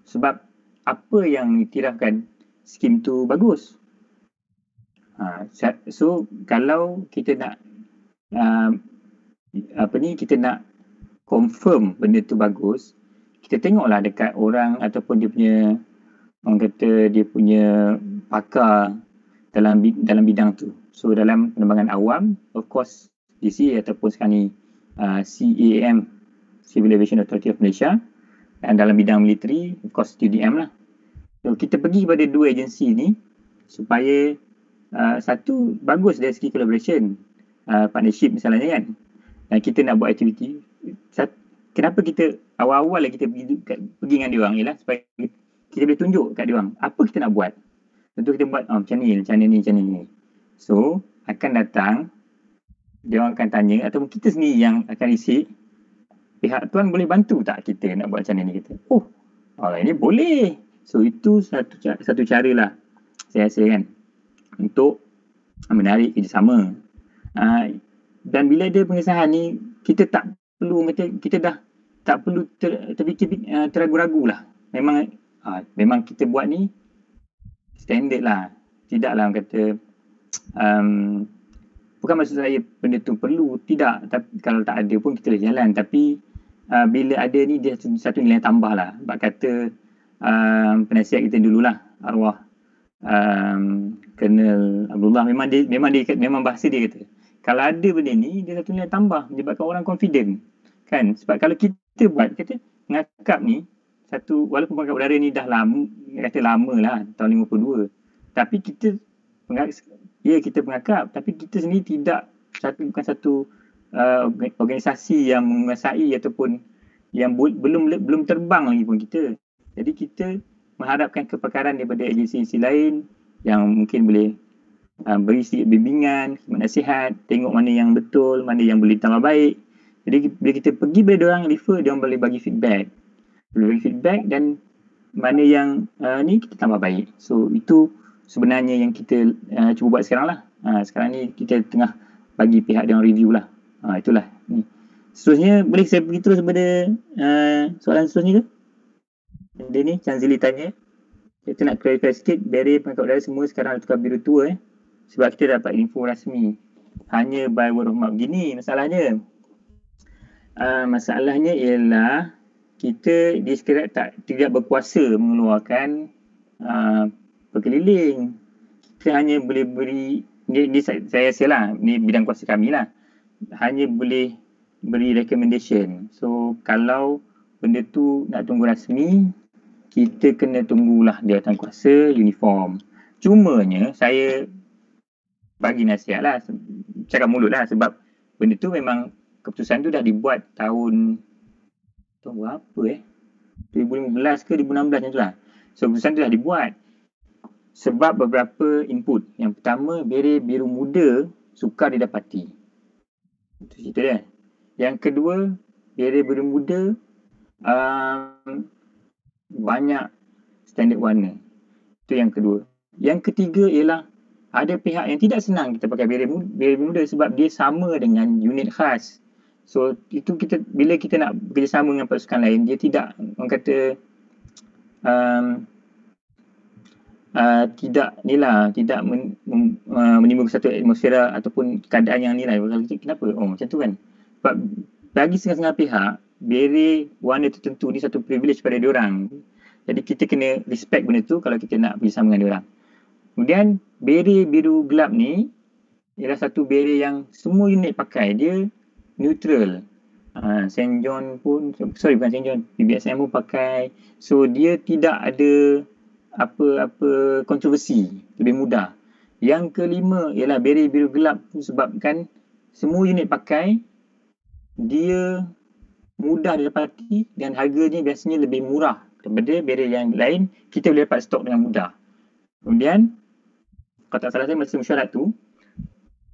Sebab apa yang iktirafkan skim tu bagus. So kalau kita nak kita nak confirm benda tu bagus, kita tengoklah dekat orang ataupun dia punya, orang kata dia punya pakar dalam bidang tu. So dalam penerbangan awam, of course DCA ataupun sekarang ni CAAM, Civil Aviation Authority of Malaysia, dan dalam bidang military, of course TDM lah. So kita pergi kepada dua agensi ni supaya satu, bagus dari segi collaboration, partnership misalnya kan, dan kita nak buat aktiviti. Kenapa kita awal-awal lah kita pergi dengan diorang ialah supaya kita boleh tunjuk kat diorang apa kita nak buat. Tentu kita buat macam ni. So akan datang, diorang akan tanya, ataupun kita sendiri yang akan isi, pihak tuan boleh bantu tak kita nak buat macam ni? Kita, ini boleh. So itu satu cara lah saya rasa kan, untuk menarik kerjasama. Dan bila ada pengesahan ni, kita tak perlu kita dah tak perlu terfikir teragu-ragu lah. Memang kita buat ni standard lah. Tidaklah orang kata bukan maksud saya benda tu perlu, tidak. Tapi kalau tak ada pun kita boleh jalan. Tapi bila ada ni, dia satu nilai tambah lah. Sebab kata penasihat kita dululah, arwah Colonel Abdullah, memang bahasa dia kata, kalau ada benda ni, dia satu nilai tambah, menyebabkan orang confident kan. Sebab kalau kita buat, kata ngakap ni satu, walaupun pangkat udara ni dah lama lah, tahun 52, tapi kita pengakap, tapi kita sendiri bukan satu organisasi yang menguasai ataupun yang belum terbang lagi pun kita. Jadi kita mengharapkan kepakaran daripada agensi lain yang mungkin boleh beri sedikit bimbingan, nasihat, tengok mana yang betul, mana yang boleh tambah baik. Jadi bila kita pergi pada diorang refer, diorang boleh bagi feedback. Dan mana yang ni kita tambah baik. So itu sebenarnya yang kita cuba buat sekarang lah. Sekarang ni kita tengah bagi pihak diorang review lah. Itulah ni. Seterusnya boleh saya pergi terus kepada soalan seterusnya ke? Dia ni Chanzili tanya, kita nak clarify sikit, barrier pangkat udara semua sekarang ada tukar biru tua sebab kita dapat info rasmi hanya by word of mouth. Gini masalahnya. Masalahnya ialah kita di sekiranya tidak berkuasa mengeluarkan berkeliling. Kita hanya boleh beri, ni saya rasa lah, ni bidang kuasa kami lah, hanya boleh beri recommendation. So kalau benda tu nak tunggu rasmi, kita kena tunggulah jawatan kuasa uniform. Cumanya saya bagi nasihat lah, cakap mulut lah, sebab benda tu memang keputusan tu dah dibuat tahun berapa 2015 ke 2016 macam tu lah. So keputusan tu dah dibuat sebab beberapa input. Yang pertama, barrier biru muda sukar didapati. Itu cerita dia. Yang kedua, barrier biru muda banyak standard warna. Itu yang kedua. Yang ketiga ialah ada pihak yang tidak senang kita pakai barrier muda sebab dia sama dengan unit khas. So itu bila kita nak bekerjasama dengan pasukan lain, dia tidak, orang kata tidak menimbulkan satu atmosfera ataupun keadaan yang nilai. Kenapa? Macam tu kan. Sebab bagi setengah-setengah pihak, barrier warna tertentu ni satu privilege pada diorang. Jadi kita kena respect benda tu kalau kita nak bersama dengan diorang. Kemudian barrier biru gelap ni ialah satu barrier yang semua unit pakai. Dia neutral. St. John pun, bukan St. John, PBSM pun pakai. So dia tidak ada apa-apa kontroversi, lebih mudah. Yang kelima ialah barrier biru gelap sebabkan semua unit pakai, dia mudah didapati dan harganya biasanya lebih murah daripada barrier yang lain. Kita boleh dapat stok dengan mudah. Kemudian kalau tak salah saya, masa mesyuarat tu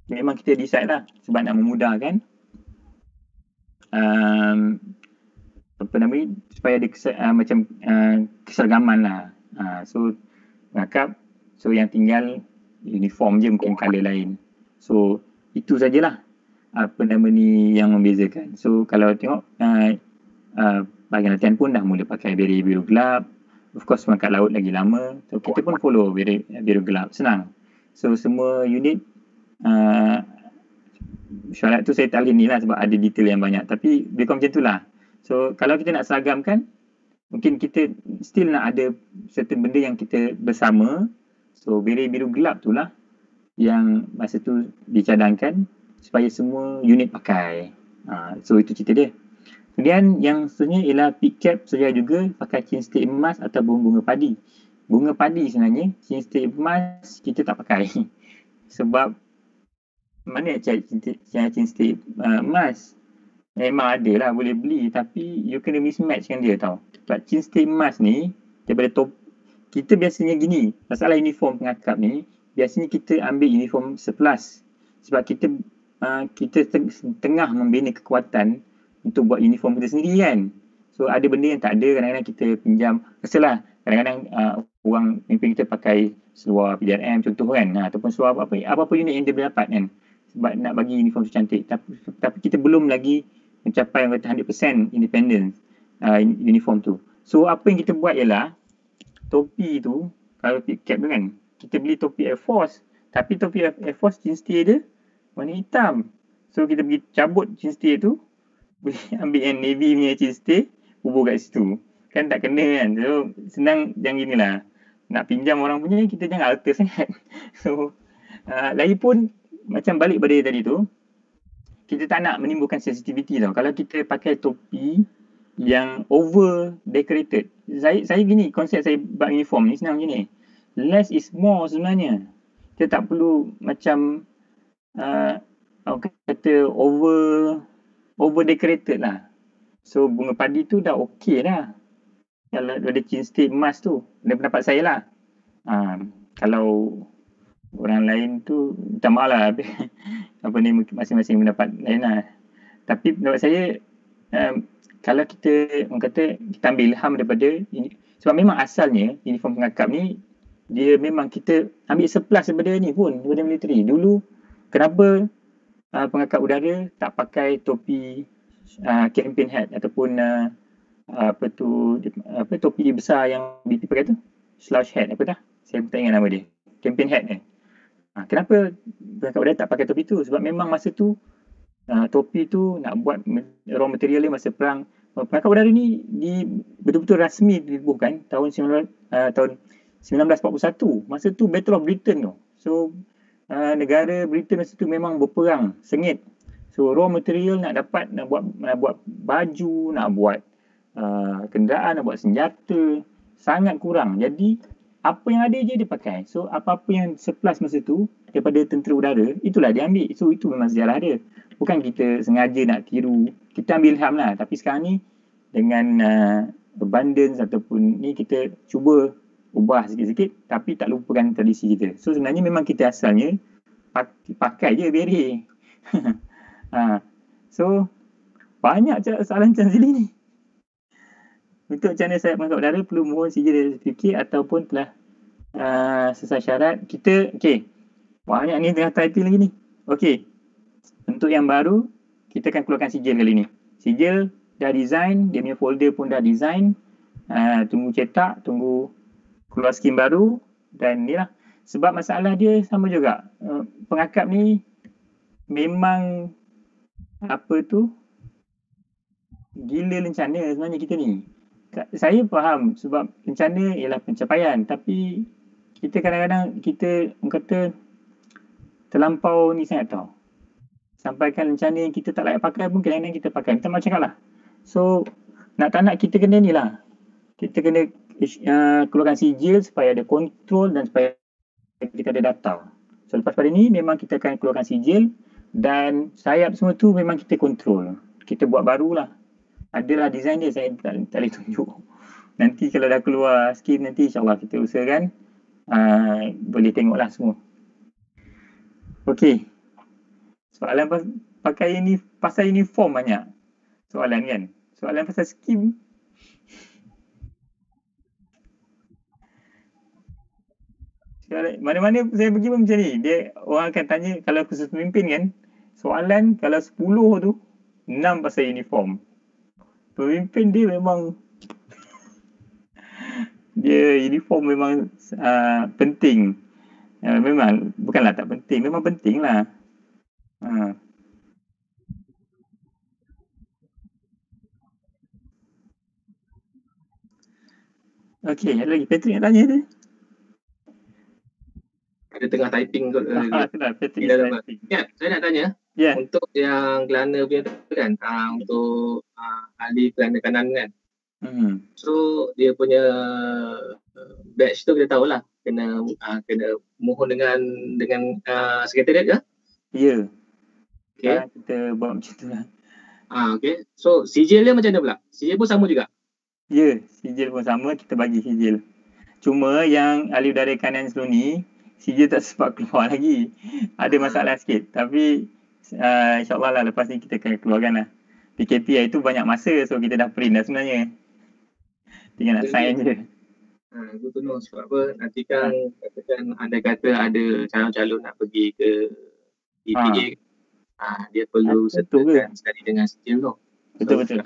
memang kita decide lah sebab nak memudahkan, apa nama ni, supaya ada macam keseragaman lah. So pengakap, so yang tinggal uniform je, mungkin colour lain. So itu sajalah apa nama ni yang membezakan. So kalau tengok bahagian latihan pun dah mula pakai biru gelap. Of course pengangkat laut lagi lama, so kita pun follow biru gelap, senang. So semua unit syarat tu saya tak boleh ni lah sebab ada detail yang banyak, tapi lebih kurang macam tu lah. So kalau kita nak seragamkan, mungkin kita still nak ada certain benda yang kita bersama. So biru gelap tu lah yang masa tu dicadangkan supaya semua unit pakai. So itu cerita dia. Kemudian yang seterusnya ialah peak cap sedia juga pakai chain stick emas atau bunga padi. Bunga padi sebenarnya, chain stick emas kita tak pakai. Sebab mana chain stick emas? Memang ada lah, boleh beli, tapi you kena mismatch kan dia tau. Sebab chain stick emas ni daripada top, kita biasanya gini, masalah uniform pengakap ni, biasanya kita ambil uniform surplus. Sebab kita tengah membina kekuatan untuk buat uniform kita sendiri kan. So ada benda yang tak ada, kadang-kadang kita pinjam. Kesalah, kadang-kadang orang pimpin kita pakai seluar PDRM contoh kan, ataupun seluar apa unit yang dia boleh dapat kan, sebab nak bagi uniform tu cantik. Tapi kita belum lagi mencapai 100% independence uniform tu. So apa yang kita buat ialah, topi tu, kalau cap tu kan, kita beli topi Air Force, tapi topi Air Force chain stay dia warna hitam. So kita pergi cabut chain stay tu, boleh ambil yang navy punya chain stay, hubung kat situ. Kan tak kena kan. So senang macam inilah. Nak pinjam orang punya, kita jangan alter sangat. So lagipun macam balik pada tadi tu, kita tak nak menimbulkan sensitivity tau. Kalau kita pakai topi yang over decorated, saya gini, konsep saya buat uniform ni senang gini. Less is more sebenarnya. Kita tak perlu macam orang kata over decorated lah. So bunga padi tu dah okey lah. Kalau ada chain stick emas tu, dari pendapat saya lah. Kalau orang lain tu, minta maaf lah. Apa ni, masing-masing pendapat lain lah. Tapi pendapat saya, kalau kita, orang kata, kita ambil ilham daripada ini, sebab memang asalnya uniform pengakap ni, dia memang kita ambil surplus daripada ni pun, daripada military. Dulu, kenapa pengakap udara tak pakai topi campaign hat ataupun topi besar yang BP pakai tu, slouch hat apa dah, saya tak ingat nama dia, campaign hat ni. Kenapa pengakap udara tak pakai topi tu? Sebab memang masa tu topi tu nak buat raw material dia masa perang. Pengakap udara ni betul-betul rasmi dibubuhkan tahun 1941. Masa tu Battle of Britain tu. So negara Britain masa tu memang berperang sengit. So raw material nak dapat, nak buat baju, nak buat kenderaan, nak buat senjata, sangat kurang. Jadi apa yang ada je dia pakai. So apa-apa yang surplus masa tu daripada tentera udara, itulah dia ambil. So itu memang sejarah dia. Bukan kita sengaja nak tiru. Kita ambil ilham lah. Tapi sekarang ni dengan abundance ataupun ni, kita cuba ubah sikit-sikit tapi tak lupakan tradisi kita. So sebenarnya memang kita asalnya pakai je beret. So banyak soalan macam sini ni. Untuk macam mana saya pengangkat udara, perlu mohon sijil sertifikat ataupun telah selesai syarat. Kita, banyak ni tengah title lagi ni. Untuk yang baru, kita akan keluarkan sijil kali ni. Sijil dah design, dia punya folder pun dah design. Tunggu cetak, tunggu keluar skim baru, dan ni lah. Sebab masalah dia sama juga. Pengakap ni memang gila lencana sebenarnya kita ni. Saya faham sebab lencana ialah pencapaian, tapi kita kadang-kadang kita kata terlampau ni sangat tau. Sampaikan lencana yang kita tak layak pakai pun kadang-kadang kita pakai. Minta maaf cakap lah. So nak tak nak kita kena ni lah. Kita kena keluarkan sijil supaya ada kontrol dan supaya kita ada data. So lepas pada ni memang kita akan keluarkan sijil, dan sayap semua tu memang kita kontrol. Kita buat barulah. Adalah design dia, saya tak boleh tunjuk. Nanti kalau dah keluar skim nanti, insyaAllah kita usahakan boleh tengoklah semua. Soalan pasal uniform banyak. soalan kan. Soalan pasal skim. Mana-mana saya pergi pun macam ni. Dia orang akan tanya kalau khusus pemimpin kan. Soalan kalau 10 tu 6 pasal uniform. Pemimpin dia memang dia uniform memang penting. Memang bukanlah tak penting, memang penting lah. Okey, ada lagi Patrick nak tanya tu?
Ada tengah typing kot.
Itulah, Patrick is typing.
Ya, saya nak tanya.
Ya.
Untuk yang kelana punya tu kan, untuk ahli kelana kanan kan. So dia punya batch tu kita tahulah kena mohon dengan sekretariat ke?
Ya.
Okay.
Kita buat macam tu lah.
Okay. So sijil dia macam mana pula? Sijil pun sama juga?
Ya, sijil pun sama, kita bagi sijil. Cuma yang ahli udara kanan sebelum ni, sijil tak sempat keluar lagi. Ada masalah sikit. Tapi insyaAllah lah lepas ni kita akan keluarkan lah. PKP itu banyak masa, so kita dah print dah sebenarnya. Tinggal nak sign je.
Good to know. Sebab apa, nanti kan katakan anda kata ada calon-calon nak pergi ke EPA. Dia perlu sertakan sekali dengan sijil tu.
Betul-betul.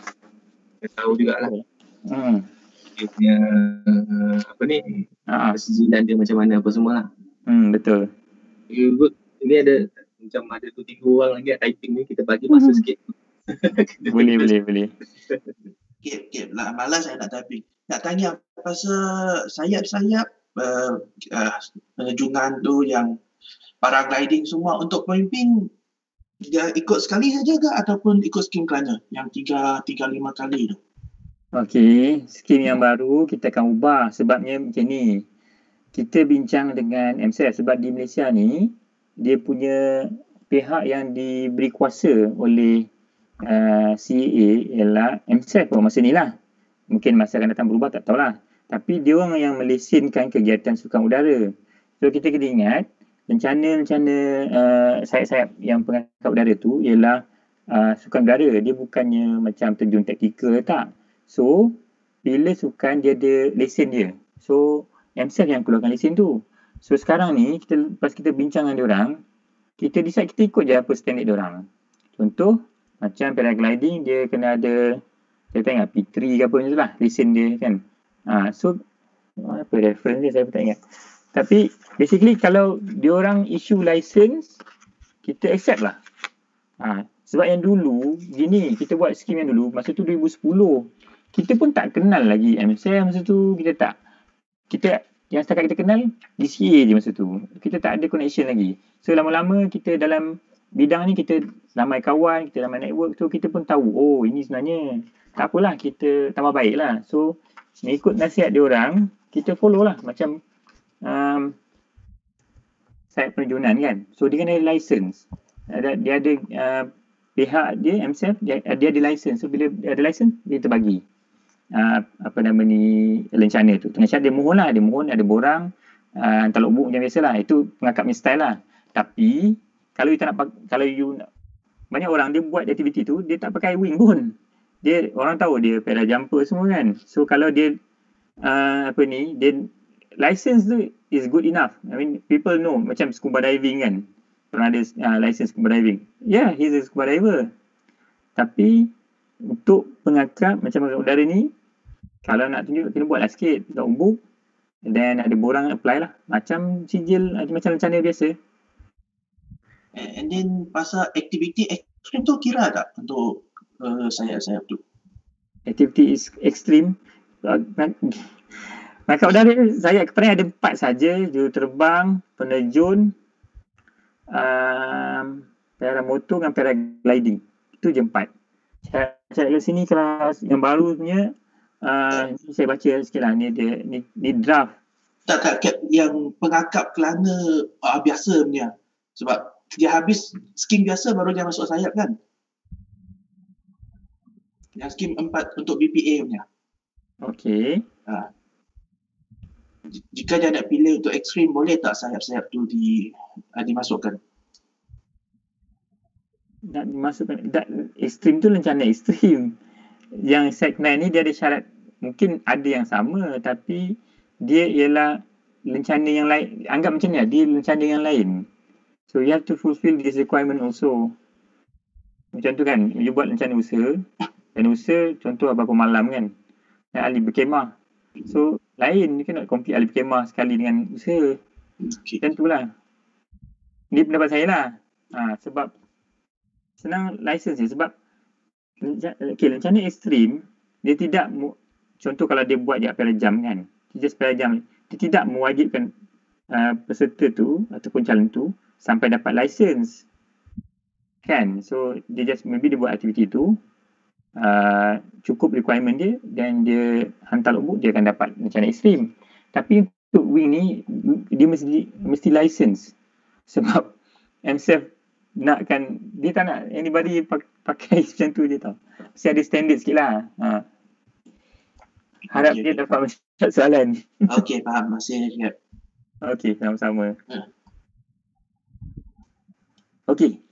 Kita tahu jugalah. Dia punya persijilan dia macam mana apa semua lah.
Betul.
Good. Ini ada macam ada 2-3 orang lagi typing ni, kita bagi masa sikit.
Boleh.
Kip lah, malas saya nak typing. Nak tanya pasal sayap-sayap penerjungan tu yang paragliding semua untuk pemimpin dia ikut sekali saja ke ataupun ikut skim kelana yang 3-5 kali tu?
Okey, skim yang baru kita akan ubah sebabnya macam ni. Kita bincang dengan MSF sebab di Malaysia ni dia punya pihak yang diberi kuasa oleh CAA ialah MSF pun masa ni lah. Mungkin masa akan datang berubah, tak tahulah. Tapi dia orang yang melesenkan kegiatan sukan udara. So kita kena ingat, rencana sayap-sayap yang pengangkat udara tu ialah sukan udara. Dia bukannya macam terjun taktikal, tak. So, bila sukan dia ada lesen dia. So, MSF yang keluarkan lesen tu. So, sekarang ni, lepas kita bincang dengan diorang, kita decide kita ikut je apa standard diorang. Contoh, macam paragliding, dia kena ada, saya tengok P3 ke apa macam tu lah, lesen dia kan. So, apa reference dia, saya pun tak ingat. Tapi, basically, kalau diorang issue license, kita accept lah. Sebab yang dulu, gini, kita buat skim yang dulu, masa tu 2010, kita pun tak kenal lagi MSF masa tu, yang setakat kita kenal DCA je masa tu. Kita tak ada connection lagi. So lama-lama kita dalam bidang ni kita ramai kawan, kita ramai network tu, kita pun tahu, oh ini sebenarnya tak apalah, kita tambah baik lah. So mengikut nasihat dia orang, kita follow lah macam sayap penerjunan kan. So dia kena ada license. Dia ada pihak dia MSF, dia ada license. So bila dia ada license, dia terbagi rencana tu. Tengah syarat dia mohon lah, ada borang, hantar logbook macam biasa lah. Itu pengakapnya style lah. Tapi kalau banyak orang dia buat aktiviti tu, dia tak pakai wing pun. Orang tahu dia para jumper semua kan. So kalau dia dia license tu is good enough. I mean people know, macam scuba diving kan. Pernah ada license scuba diving. Yeah, he's a scuba diver. Tapi untuk pengakap macam udara ni, kalau nak tunjuk, kena buatlah sikit logbook, then ada borang apply lah. Macam sijil, macam rencana biasa.
And then pasal aktiviti ekstrim tu kira tak untuk sayap-sayap tu?
Aktiviti ekstrim, pengakap udara saya pernah ada 4 saja, juruterbang, penerjun, paramotor dengan paragliding. Itu je 4. Saya kat sini kelas yang baru punya, saya baca sikit lah, ni draft.
Tak, yang pengakap kelana biasa punya. Sebab dia habis skim biasa baru dia masuk sayap kan? Yang skim 4 untuk BPA punya.
Okey.
Jika dia nak pilih untuk ekstrim, boleh tak sayap-sayap tu dimasukkan?
nak dimasukkan ekstrim tu rencana ekstrim. Yang Sec9 ni dia ada syarat, mungkin ada yang sama tapi dia ialah rencana yang lain. Anggap macam ni, dia rencana yang lain. So you have to fulfill this requirement also. Macam tu kan, you buat rencana usaha, dan usaha contoh berapa malam kan, ahli berkemah. So lain, you kena complete ahli berkemah sekali dengan usaha. Macam tu lah. Ni pendapat saya lah. Sebab senang license dia, sebab rencana ekstrim, dia tidak, contoh kalau dia buat je per jam kan, just per jam, dia tidak mewajibkan peserta tu ataupun calon tu sampai dapat license kan. So dia just maybe dia buat aktiviti tu, cukup requirement dia, dan dia hantar logbook, dia akan dapat rencana ekstrim. Tapi untuk wing ni dia mesti license, sebab MSF nakkan, dia tak nak anybody pakai macam tu je tau. Mesti ada standard sikit lah. Harap dia dapat menjawab soalan.
Okey, faham. Masih ingat.
Okey, sama-sama. Okey.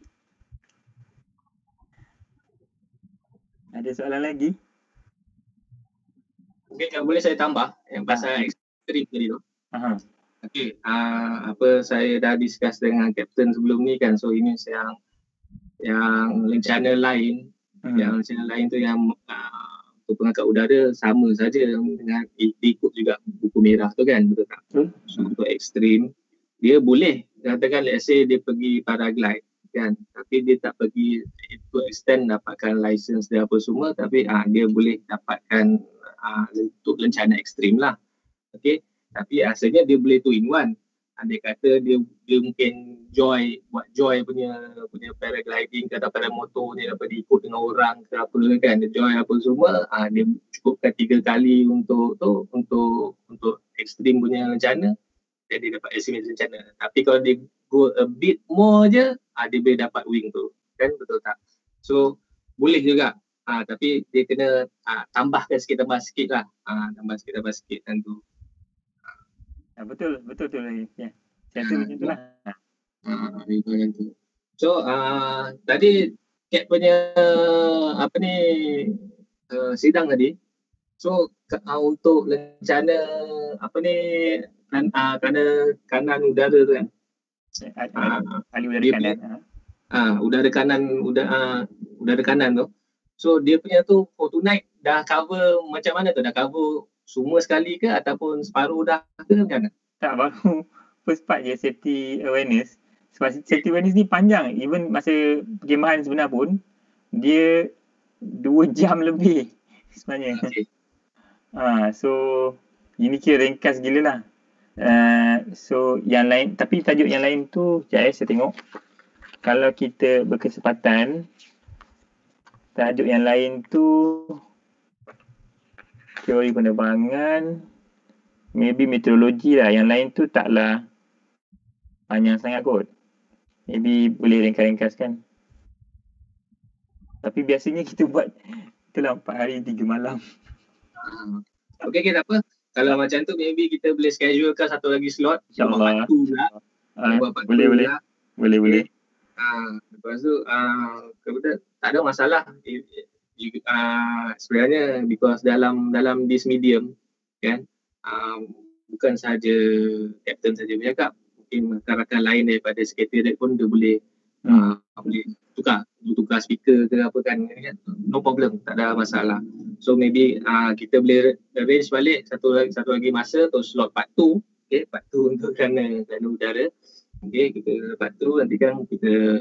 Ada soalan lagi?
Mungkin kalau boleh saya tambah yang pasal ekstrim tadi tu. Okey, apa saya dah discuss dengan Kapten sebelum ni kan, so ini yang rencana lain, yang rencana lain tu yang untuk pengangkat udara sama saja dengan ikut juga buku merah tu kan, betul tak? So untuk ekstrim, dia boleh katakan let's say dia pergi paraglide kan, tapi dia tak pergi to extend dapatkan license dia apa semua, tapi dia boleh dapatkan untuk rencana ekstrim lah. Okey. Tapi asalnya dia boleh 2-in-1. Dia kata dia mungkin buat joy punya paragliding ke atau paramotor ni dapat ikut dengan orang ke apa kan, dia joy apa semua, dia cukupkan 3 kali untuk ekstrim punya rencana, dan dia dapat estimate rencana. Tapi kalau dia go a bit more je, dia boleh dapat wing tu kan, betul tak? So boleh juga, tapi dia kena tambah sikit lah, tambah sikit kan tu.
Betul lagi. Ya. Macam tu lah.
Macam tu. So tadi Kat punya sidang tadi. So untuk rencana kanan udara tu kan.
Ahli udara kanan.
Udara kanan tu. So dia punya tu for tonight dah cover macam mana tu? Dah cover semua sekali ke ataupun separuh dah ke macam mana?
Tak, baru first part je, safety awareness. Sebab safety awareness ni panjang. Even masa perkhemahan sebenar pun, dia 2 jam lebih sebenarnya.
Okay.
So ini kira ringkas gila lah. So yang lain, tapi tajuk yang lain tu sekejap saya tengok. Kalau kita berkesempatan, tajuk yang lain tu teori penerbangan, maybe meteorologi lah. Yang lain tu taklah panjang sangat kot. Maybe boleh ringkas-ringkaskan. Tapi biasanya kita buat itulah 4 hari 3 malam.
Okay, tak apa. Kalau macam tu maybe kita boleh schedulekan satu lagi slot.
InsyaAllah. Boleh.
Lepas tu tak ada masalah. Sebenarnya because dalam this medium kan, bukan sahaja Kapten saja bercakap, mungkin rakan-rakan lain daripada sekretariat pun dia boleh tukar speaker ke apa kan, no problem, tak ada masalah. So maybe kita boleh arrange balik satu lagi masa untuk slot part 2. Okay, part 2 untuk kerana udara. Okay, kita part 2 nanti kan kita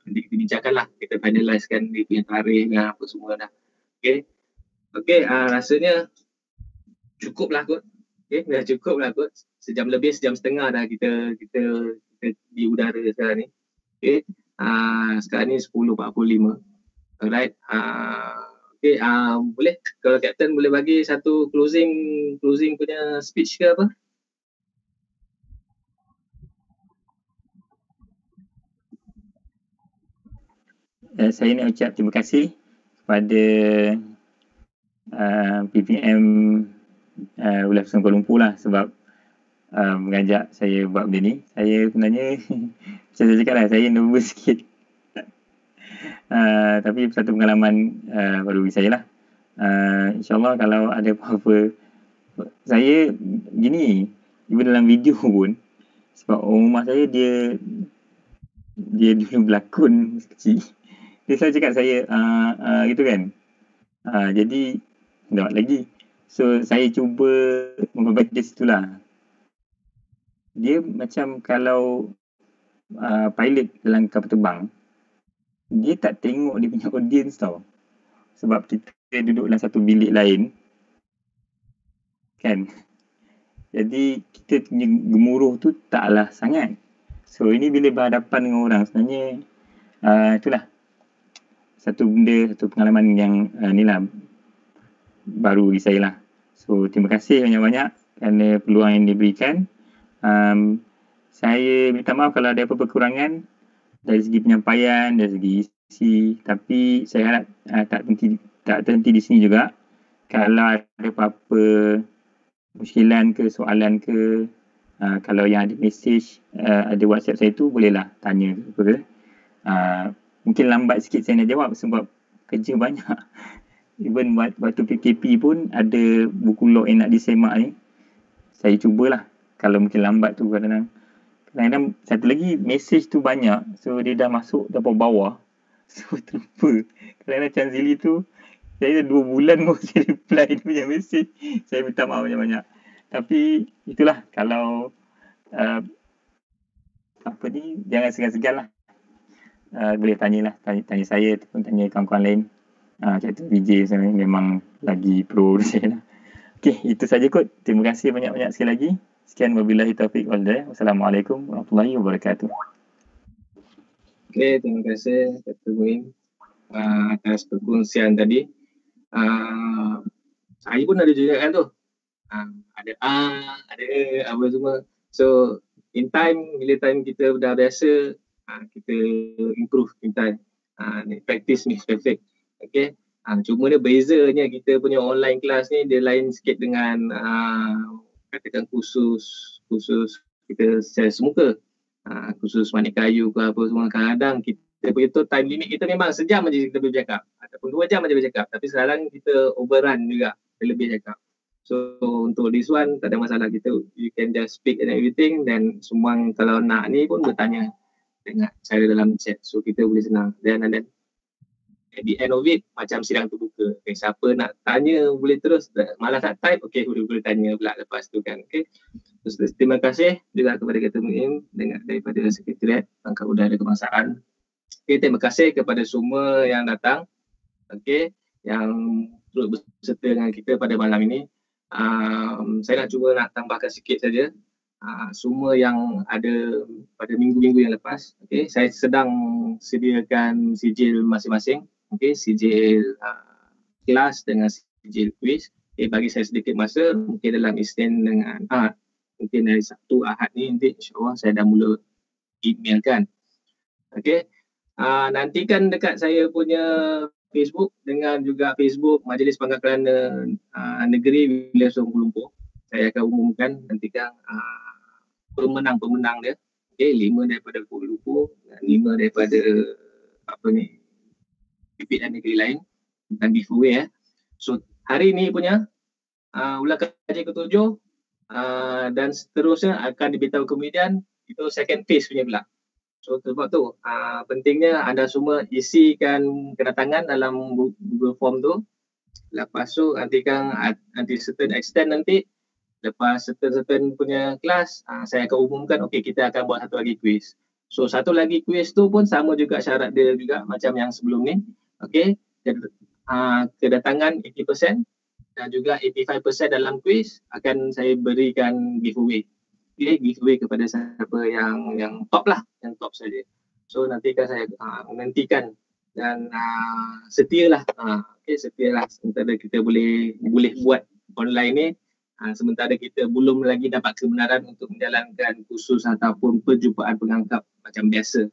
bincangkan lah, kita finalisekan dia punya tarikh dan apa semua dah. Okay, rasanya cukup lah kot. Okay, dah cukup lah kot. Sejam lebih, sejam setengah dah kita di udara sekarang ni. Okay, sekarang ni 10.45. Alright. Okay, boleh kalau Kapten boleh bagi satu closing punya speech ke apa?
Saya nak ucap terima kasih kepada PPM Wilayah Persatuan Kuala Lumpur lah sebab mengajak saya buat benda ni. Saya sebenarnya macam saya cakap lah, saya nervous sikit. Tapi satu pengalaman baru bagi saya lah. InsyaAllah kalau ada apa-apa, saya gini, even dalam video pun, sebab orang rumah saya dia dulu berlakon kecil, dia selalu cakap saya gitu kan. Jadi tak buat lagi. So saya cuba memperbaiki dari situlah. Dia macam kalau pilot dalam kapal terbang, dia tak tengok dia punya audience tau. Sebab kita duduk dalam satu bilik lain kan. Jadi kita punya gemuruh tu taklah sangat. So ini bila berhadapan dengan orang, sebenarnya itulah satu benda, satu pengalaman yang ni lah baru bagi saya lah. So terima kasih banyak-banyak kerana peluang yang diberikan. Saya minta maaf kalau ada apa-apa kekurangan dari segi penyampaian, dari segi isi, tapi saya harap tak terhenti di sini juga. Kalau ada apa-apa muskilan ke soalan ke, kalau yang ada mesej, ada WhatsApp saya tu, bolehlah tanya ke apa ke. Mungkin lambat sikit saya nak jawab sebab kerja banyak. Even waktu PKP pun ada buku log yang nak disemak ni. Saya cubalah. Kalau mungkin lambat tu kadang-kadang satu lagi mesej tu banyak. So dia dah masuk dah bawah. So terlupa. Kadang-kadang Chan Zili tu saya dah 2 bulan baru saya reply dia punya mesej. Saya minta maaf banyak-banyak. Tapi itulah, kalau apa ni, jangan segan-segan lah. Boleh tanyalah, tanya saya ataupun tanya kawan-kawan lain. Captain VJ sebenarnya memang lagi pro saya lah. Okey, itu saja kot. Terima kasih banyak-banyak sekali lagi. Sekian, wabillahi taufiq wal hidayah. Wassalamualaikum warahmatullahi wabarakatuh.
Okey, terima kasih Dr. Muin atas perkongsian tadi. Saya pun ada juga kan tu. Ada apa semua. So in time, bila time kita dah biasa, kita improve in time. Practice makes perfect. Okay. Cuma dia bezanya kita punya online class ni dia lain sikit dengan katakan khusus kita secara semuka. Khusus Manik Kayu ke apa semua. Kadang-kadang kita punya tu time limit kita memang sejam aja kita boleh bercakap ataupun 2 jam aja bercakap, tapi sekarang kita overrun juga, lebih cakap. So untuk this one tak ada masalah, you can just speak and everything, dan semua kalau nak ni pun bertanya dengan cara dalam chat, so kita boleh senang. Dan at the end of it macam sidang terbuka. Okay, siapa nak tanya boleh terus, malas nak type, okay boleh tanya pula lepas tu kan. Okay. Terima kasih juga kepada Dr. Muin daripada Sekretariat Angkatan Udara Kebangsaan. Okay, terima kasih kepada semua yang datang, okay, yang turut berserta dengan kita pada malam ini. Saya cuba nak tambahkan sikit saja. Semua yang ada pada minggu-minggu yang lepas, okay, saya sedang sediakan sijil masing-masing, okay, sijil kelas dengan sijil quiz. Okay, bagi saya sedikit masa, mungkin dalam Isnin dengan mungkin dari Sabtu Ahad ni nanti insyaAllah saya dah mula emailkan. Okay, nantikan dekat saya punya Facebook dengan juga Facebook Majlis Pangkat Kelana Negeri Wilayah Selangor Kuala Lumpur. Saya akan umumkan nantikan pemenang-pemenang dia. Okay, 5 daripada Kuala Lumpur dan 5 daripada pimpinan negeri lain dan giveaway. So hari ni punya ulang kaji ke-7 dan seterusnya akan diberitahu kemudian, itu second phase punya pula. So sebab tu pentingnya anda semua isikan kedatangan dalam Google Form tu. Lepas tu nanti certain extent nanti lepas certain punya kelas, saya akan umumkan, okey kita akan buat satu lagi quiz. So satu lagi quiz tu pun sama juga syarat dia juga macam yang sebelum ni. Okey, kedatangan 80% dan juga 85% dalam quiz akan saya berikan giveaway. Okay, giveaway kepada siapa yang top lah, yang top saja. So nantikan saya menantikan dan setialah. Okay, setialah sementara kita boleh buat online ni. Sementara kita belum lagi dapat kebenaran untuk menjalankan kursus ataupun perjumpaan pengangkap macam biasa.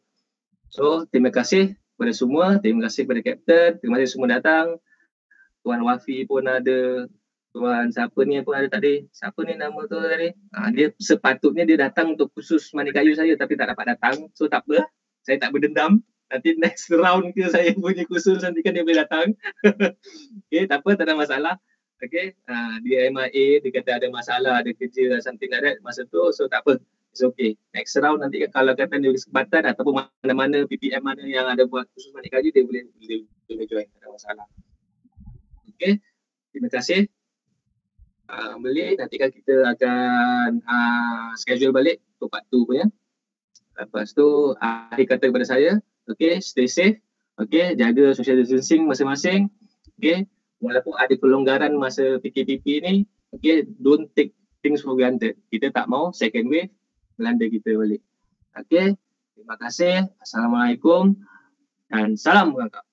So, terima kasih kepada semua. Terima kasih kepada Kapten. Terima kasih semua datang. Tuan Wafi pun ada. Tuan siapa ni pun ada tadi. Siapa ni nama tu tadi? Dia sepatutnya dia datang untuk kursus Manik Kayu saya tapi tak dapat datang. So, tak apa. Saya tak berdendam. Nanti next round ke saya punya kursus nanti kan dia boleh datang. Okay, tak apa, tak ada masalah. Okay, dia MIA, dia kata ada masalah, ada kerja, something like that masa tu, so tak apa. It's okay. Next round nanti kalau kata dia kesempatan ataupun mana-mana PPM mana yang ada buat kursus Malik Kaji, dia boleh join, tak ada masalah. Okay, terima kasih. Boleh, nanti kan kita akan schedule balik untuk part 2 punya. Lepas tu, akhir kata kepada saya, okay, stay safe, okay, jaga social distancing masing-masing, okay, walaupun ada pelonggaran masa PKPP ni, okay, don't take things for granted. Kita tak mau second wave melanda kita balik. Okay, terima kasih. Assalamualaikum dan salam merangkap.